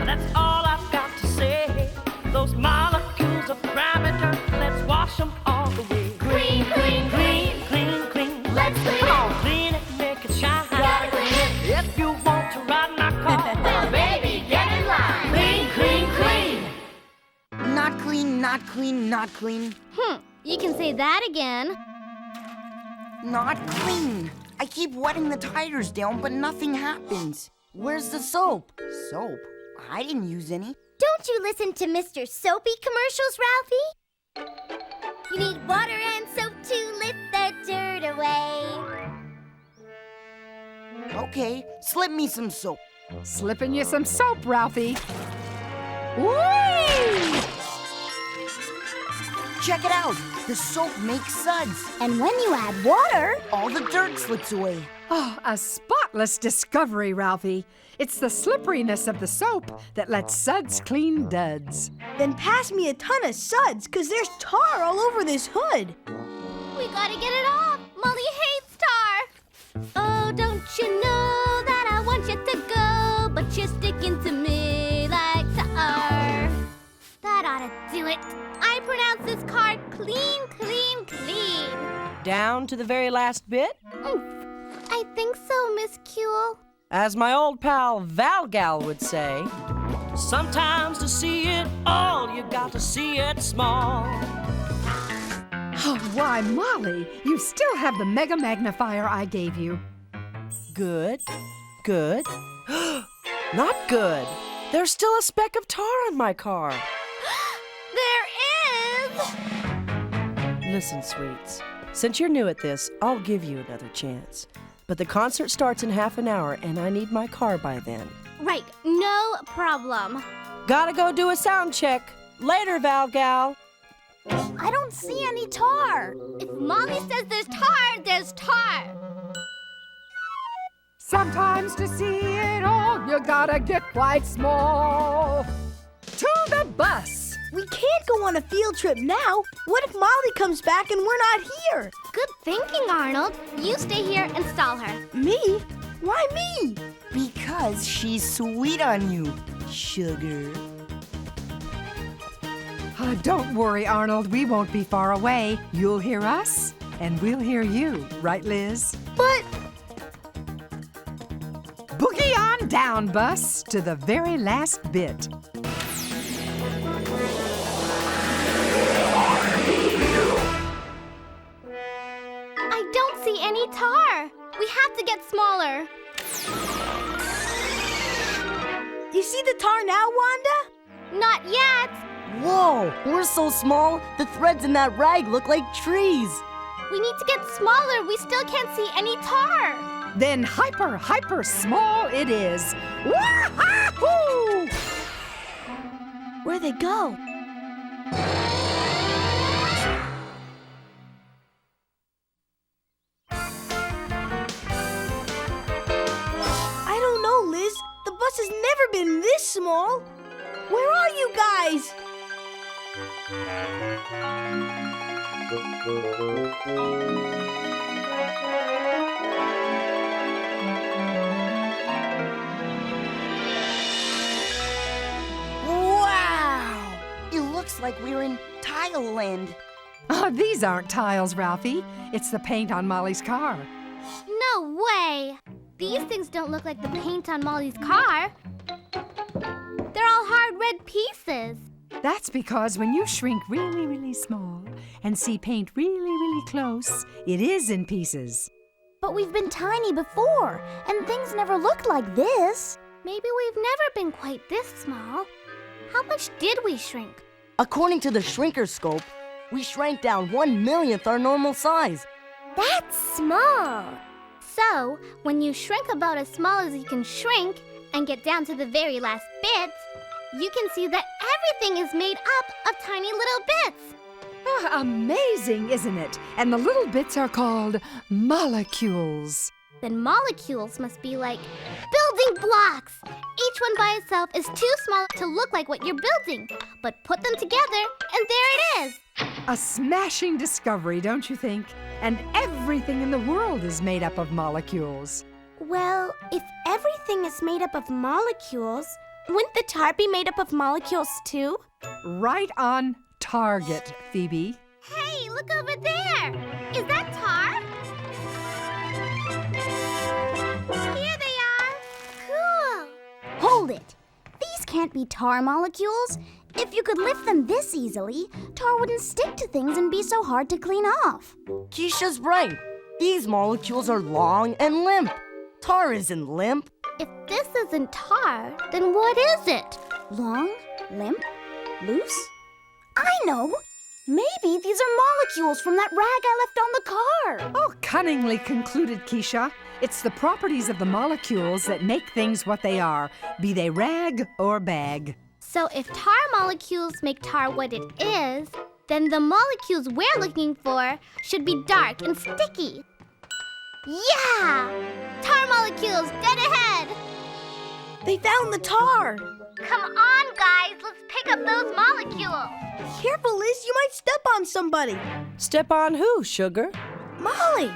That's all I've got to say. Those molecules of parameter, let's wash them all away. Clean, clean, clean. Clean, clean. Let's clean Come it. on, clean it, make it shine. Gotta clean it. If you want to ride my car, Well, baby, get in line. clean, clean, clean. Not clean, not clean, not clean. You can say that again. Not clean. I keep wetting the tires down, but nothing happens. Where's the soap? Soap? I didn't use any. Don't you listen to Mr. Soapy commercials, Ralphie? You need water and soap to lift the dirt away. Okay, slip me some soap. Slipping you some soap, Ralphie. Whee! Check it out. The soap makes suds. And when you add water, All the dirt slips away. Oh, a spotless discovery, Ralphie. It's the slipperiness of the soap that lets suds clean duds. Then pass me a ton of suds, 'cause there's tar all over this hood. we gotta get it off. Molly hates tar. Oh, don't you know that I want you to go, but you're sticking to me like tar. That ought to do it. I pronounce this card clean, clean, clean. Down to the very last bit? I think so, Miss Cule. As my old pal Val-Gal would say, sometimes to see it all, you got to see it small. Oh, why, Molly, you still have the mega magnifier I gave you. Good, good. Not good. There's still a speck of tar in my car. There is! Listen, sweets, since you're new at this, I'll give you another chance. But the concert starts in half an hour, and I need my car by then. Right, no problem. Gotta go do a sound check. Later, Val-Gal. I don't see any tar. If Molly says there's tar, there's tar. Sometimes to see it all, you gotta get quite small. To the bus. We can't go on a field trip now. What if Molly comes back and we're not here? Good thinking, Arnold. You stay here and stall her. Me? Why me? Because she's sweet on you, Sugar. Don't worry, Arnold. We won't be far away. You'll hear us, and we'll hear you. Right, Liz? But... Boogie on down, bus, to the very last bit. I don't see any tar. We have to get smaller. You see the tar now, Wanda? Not yet. Whoa, we're so small, the threads in that rag look like trees. We need to get smaller. We still can't see any tar. Then hyper small it is. Wahoo! Where'd they go? I don't know, Liz. The bus has never been this small. Where are you guys? Wow! It looks like we're in Tile Land. Oh, these aren't tiles, Ralphie. It's the paint on Molly's car. No way! These things don't look like the paint on Molly's car. They're all hard red pieces. That's because when you shrink really, really small and see paint really, really close, it is in pieces. But we've been tiny before, and things never looked like this. Maybe we've never been quite this small. How much did we shrink? According to the shrinker scope, we shrank down 1/1,000,000th our normal size. That's small. So, when you shrink about as small as you can shrink and get down to the very last bit, you can see that everything is made up of tiny little bits. Ah, amazing, isn't it? And the little bits are called molecules. Then molecules must be like building blocks. Each one by itself is too small to look like what you're building. But put them together, and there it is. A smashing discovery, don't you think? And everything in the world is made up of molecules. Well, if everything is made up of molecules, wouldn't the tar be made up of molecules too? Right on target, Phoebe. Hey, look over there! Is that tar? Here they are! Cool! Hold it! These can't be tar molecules. If you could lift them this easily, tar wouldn't stick to things and be so hard to clean off. Keisha's right. These molecules are long and limp. Tar isn't limp. If this isn't tar, then what is it? Long, limp, loose? I know! Maybe these are molecules from that rag I left on the car. Oh, cunningly concluded, Keisha. It's the properties of the molecules that make things what they are, be they rag or bag. So if tar molecules make tar what it is, then the molecules we're looking for should be dark and sticky. Yeah! Tar molecules, dead ahead! They found the tar. Come on, guys, let's pick up those molecules. Careful, Liz, you might step on somebody. Step on who, Sugar? Molly.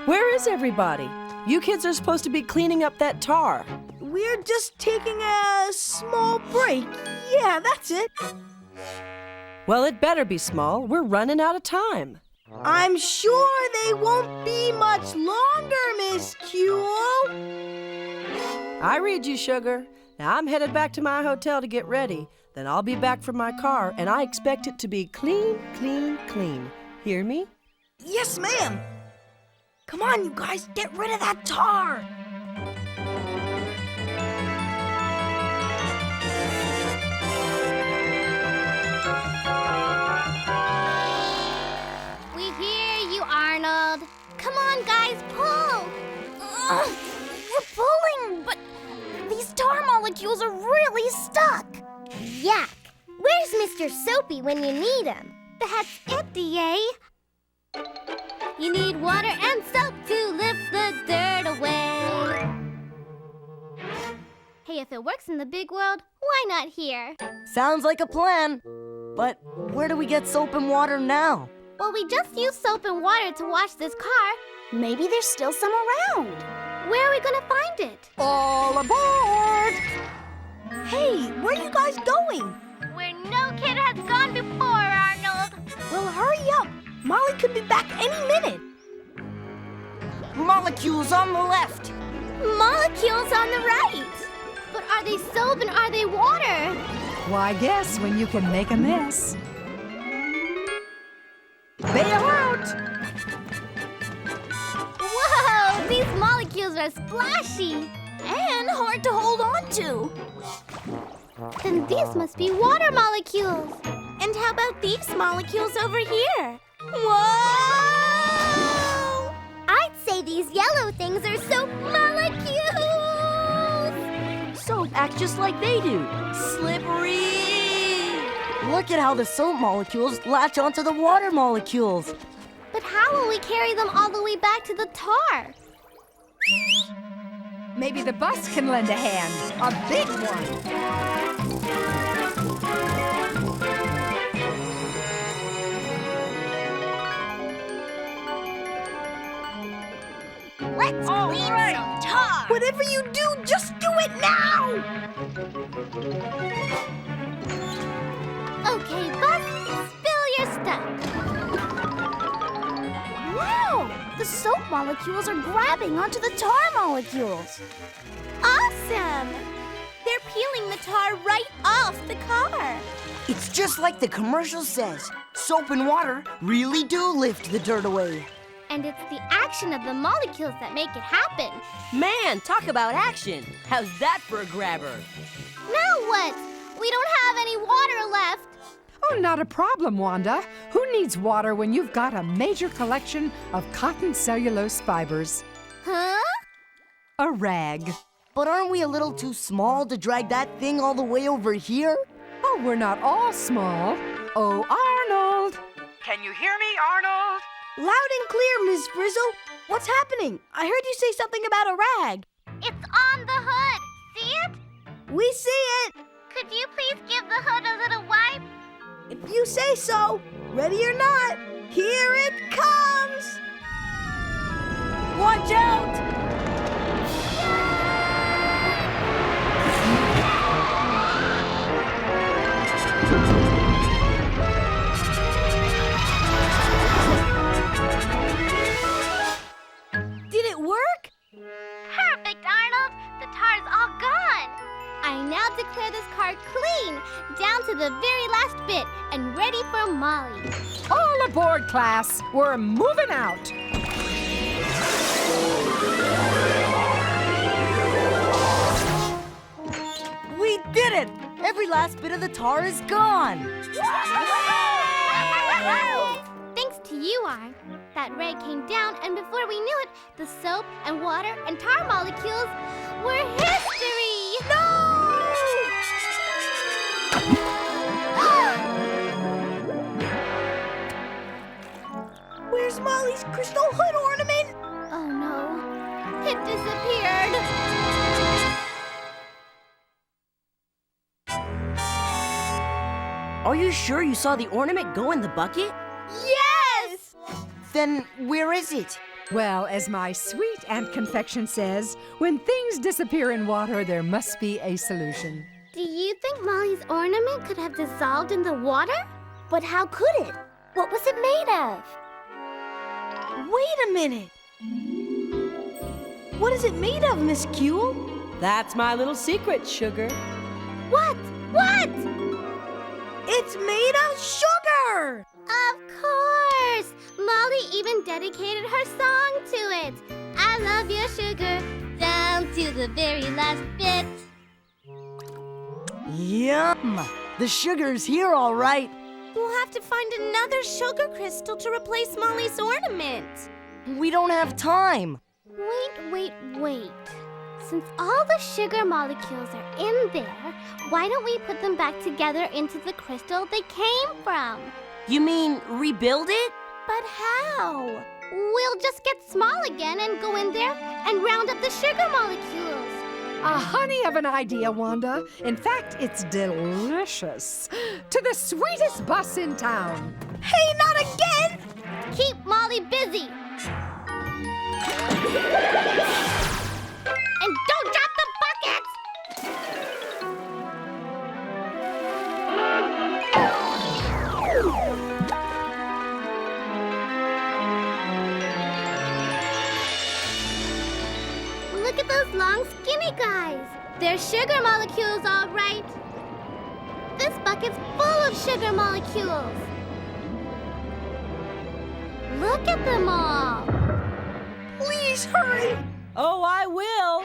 Where is everybody? You kids are supposed to be cleaning up that tar. We're just taking a small break. Yeah, that's it. Well, it better be small. We're running out of time. I'm sure they won't be much longer, Miss Kuhl. I read you, Sugar. Now I'm headed back to my hotel to get ready. Then I'll be back for my car, and I expect it to be clean, clean, clean. Hear me? Yes, ma'am. Come on, you guys, get rid of that tar. We hear you, Arnold. Come on, guys, pull. We're pulling, but these tar molecules are really stuck. Yuck. Where's Mr. Soapy when you need him? That's it, DA. You need water and soap to lift the dirt away. Hey, if it works in the big world, why not here? Sounds like a plan. But where do we get soap and water now? Well, we just used soap and water to wash this car. Maybe there's still some around. Where are we gonna find it? All aboard! Hey, where are you guys going? Where no kid has gone before, Arnold. Well, hurry up. Molly could be back any minute. Molecules on the left. Molecules on the right. But are they soap and are they water? Why guess when you can make a mess? Bail out! Whoa, these molecules are splashy and hard to hold on to. Then these must be water molecules. And how about these molecules over here? Whoa! yellow things are soap molecules! Soap acts just like they do. Slippery! Look at how the soap molecules latch onto the water molecules. But how will we carry them all the way back to the tar? Maybe the bus can lend a hand. A big one. Let's clean some tar! Whatever you do, just do it now! Okay, Buzz, spill your stuff. Wow! The soap molecules are grabbing onto the tar molecules. Awesome! They're peeling the tar right off the car. It's just like the commercial says. Soap and water really do lift the dirt away. And it's the action of the molecules that make it happen. Man, talk about action. How's that for a grabber? Now what? We don't have any water left. Oh, not a problem, Wanda. Who needs water when you've got a major collection of cotton cellulose fibers? Huh? A rag. But aren't we a little too small to drag that thing all the way over here? Oh, we're not all small. Oh, Arnold! Can you hear me, Arnold? Loud and clear, Ms. Frizzle. What's happening? I heard you say something about a rag. It's on the hood. See it? We see it. Could you please give the hood a little wipe? If you say so. Ready or not, here it comes. Watch out! Did it work? Perfect, Arnold. The tar's all gone. I now declare this car clean, down to the very last bit, and ready for Molly. All aboard, class. We're moving out. We did it! Every last bit of the tar is gone. Thanks to you, Arn. That rag came down, and before we knew it, the soap and water and tar molecules were history! No! Where's Molly's crystal hood ornament? Oh no, it disappeared. Are you sure you saw the ornament go in the bucket? Yes! Then where is it? Well, as my sweet Aunt Confection says, when things disappear in water, there must be a solution. Do you think Molly's ornament could have dissolved in the water? But how could it? What was it made of? Wait a minute. What is it made of, Miss Kuehl? That's my little secret, Sugar. What? What? It's made of sugar! Of course! Molly even dedicated her song to it. I love your sugar, down to the very last bit. Yum! The sugar's here, all right. We'll have to find another sugar crystal to replace Molly's ornament. We don't have time. Wait. Since all the sugar molecules are in there, why don't we put them back together into the crystal they came from? You mean rebuild it? But how? We'll just get small again and go in there and round up the sugar molecules. A honey of an idea, Wanda. In fact, it's delicious. To the sweetest bus in town. Hey, not again! Keep Molly busy. And don't drop the buckets! Look at those long, skinny guys. They're sugar molecules, all right. This bucket's full of sugar molecules. Look at them all. Please hurry. Oh, I will.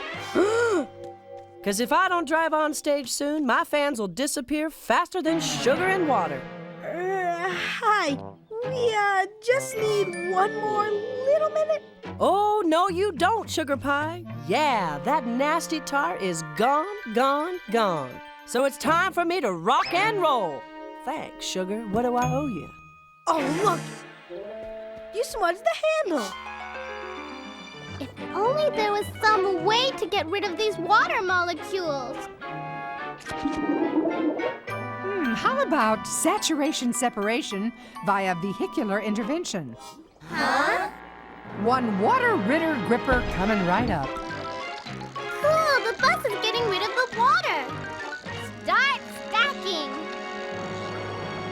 'Cause if I don't drive on stage soon, my fans will disappear faster than sugar and water. Hi. We just need one more little minute. Oh, no, you don't, Sugar Pie. Yeah, that nasty tar is gone, gone, gone. So it's time for me to rock and roll. Thanks, Sugar. What do I owe you? Oh, look! You smudged the handle. If only there was some way to get rid of these water molecules. How about saturation separation via vehicular intervention? Huh? One water ritter gripper coming right up. Cool, the bus is getting rid of the water. Start stacking.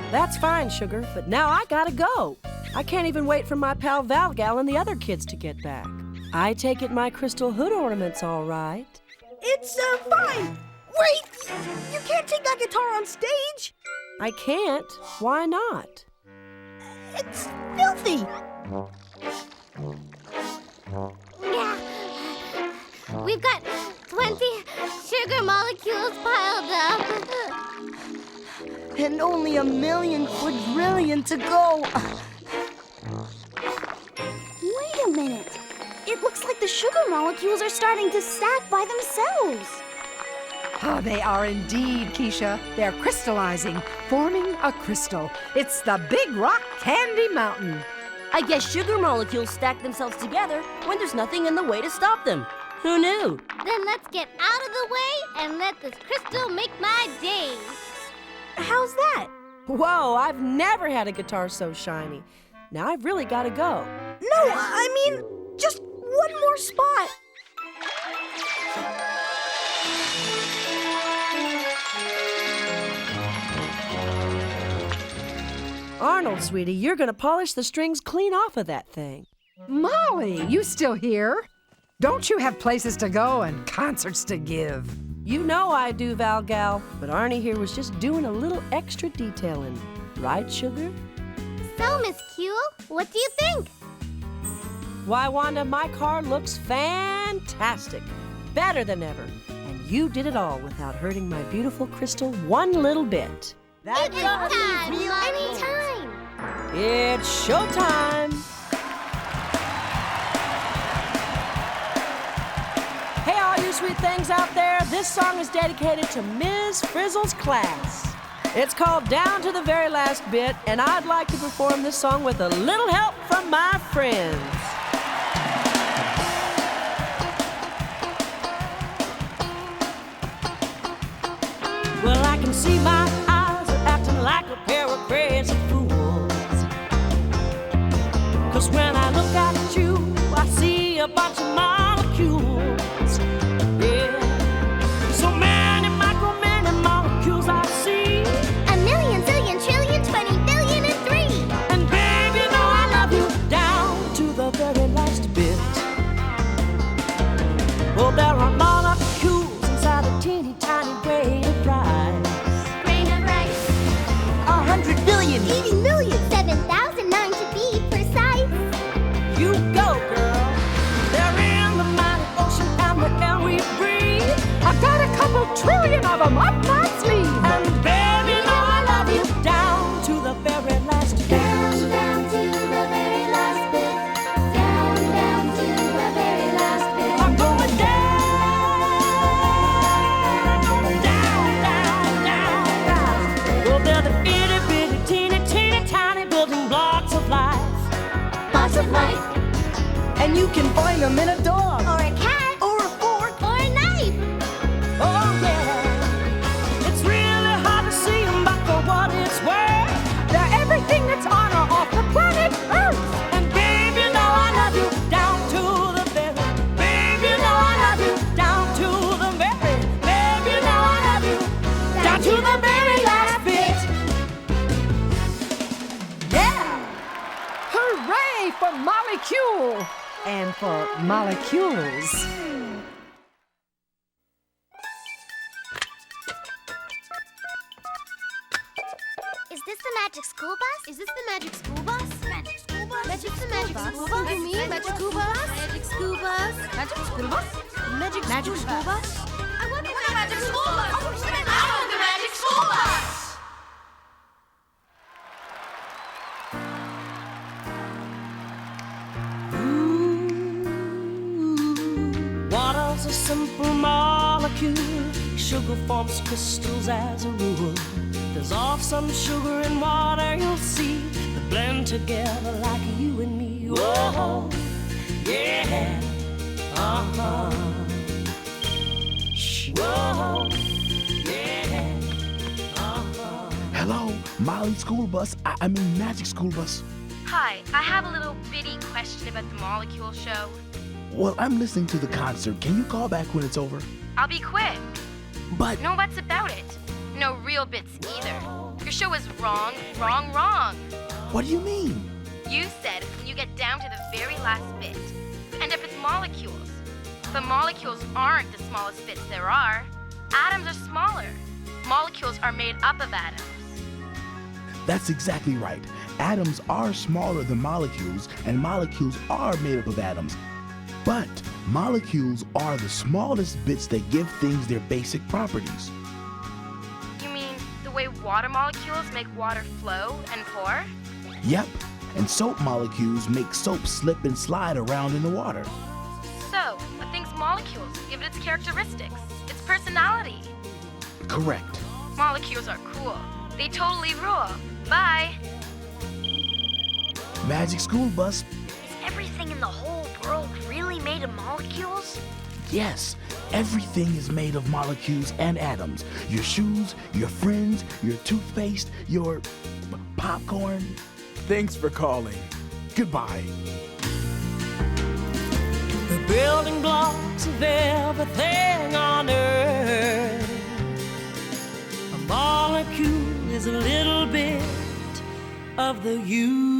That's fine, Sugar, but now I gotta go. I can't even wait for my pal Valgal and the other kids to get back. I take it my crystal hood ornament's all right. It's fine. Wait! You can't take that guitar on stage. I can't. Why not? It's filthy. Yeah. We've got 20 sugar molecules piled up. And only 1,000,000 quadrillion to go. Wait a minute. It looks like the sugar molecules are starting to stack by themselves. Oh, they are indeed, Keisha. They're crystallizing, forming a crystal. It's the Big Rock Candy Mountain. I guess sugar molecules stack themselves together when there's nothing in the way to stop them. Who knew? Then let's get out of the way and let this crystal make my day. How's that? Whoa, I've never had a guitar so shiny. Now I've really gotta go. No, I mean, just one more spot. Arnold, sweetie, you're gonna polish the strings clean off of that thing. Molly, you still here? Don't you have places to go and concerts to give? You know I do, Valgal, but Arnie here was just doing a little extra detailing. Right, Sugar? So, Miss Kuehl, what do you think? Why, Wanda, my car looks fantastic. Better than ever. And you did it all without hurting my beautiful crystal one little bit. That's anytime. It's showtime. Hey, all you sweet things out there, this song is dedicated to Ms. Frizzle's class. It's called Down to the Very Last Bit, and I'd like to perform this song with a little help from my friends. Well, I can see my eyes are acting like a pair of crazy fools. 'Cause when I look at you, I see a bunch of molecules. Yeah, so many molecules I see. 1,000,000, zillion, trillion, 20 billion, and 3. And baby, you know I love you down to the very last bit. Well, there are molecules inside a teeny tiny grain of rice. Grain of rice. 100 billion. 80 million. 7,009 to be precise. You go, girl. They're in the mighty ocean and the air we breathe. I got a couple trillion of them up my sleeve. And baby, you know I love you down to the very last bit. Down to the very last bit. Down to the very last bit. I'm going down. Well, they're the itty bitty, teeny tiny building blocks of life. Lots of life. And you can find them in a dog. Or a cat. Or a fork. Or a knife. Oh, yeah. It's really hard to see them, but for what it's worth, They're everything that's on or off the planet Earth. and baby, you know I love you down to the very. Baby, you know I love you down to the very. Baby, you know I love you down to the very last bit. Yeah. Hooray for molecule and for molecules. Is this the magic school bus? Is this the magic school bus? Magic school bus? Magic the magic school bus? You mean magic school bus? Magic school bus? Magic school bus? Magic school bus? I want the magic school bus! I want the magic school bus! molecule. Sugar forms crystals as a rule. Dissolve some sugar in water, you'll see. They blend together like you and me. Whoa, yeah, uh-huh. Whoa, yeah, uh-huh. Hello, Molly School Bus. I mean Magic School Bus. Hi, I have a little bitty question about the molecule show. Well, I'm listening to the concert. Can you call back when it's over? I'll be quick. But... No buts about it. No real bits either. Your show is wrong, wrong, wrong. What do you mean? You said when you get down to the very last bit, you end up with molecules. But molecules aren't the smallest bits there are. Atoms are smaller. Molecules are made up of atoms. That's exactly right. Atoms are smaller than molecules, and molecules are made up of atoms. But molecules are the smallest bits that give things their basic properties. You mean the way water molecules make water flow and pour? Yep, and soap molecules make soap slip and slide around in the water. So, a thing's molecules give it its characteristics, its personality. Correct. Molecules are cool. They totally rule. Bye. Magic School Bus. Is everything in the whole world really made of molecules? Yes, everything is made of molecules and atoms. Your shoes, your friends, your toothpaste, your popcorn. Thanks for calling. Goodbye. The building blocks of everything on earth. A molecule is a little bit of the universe.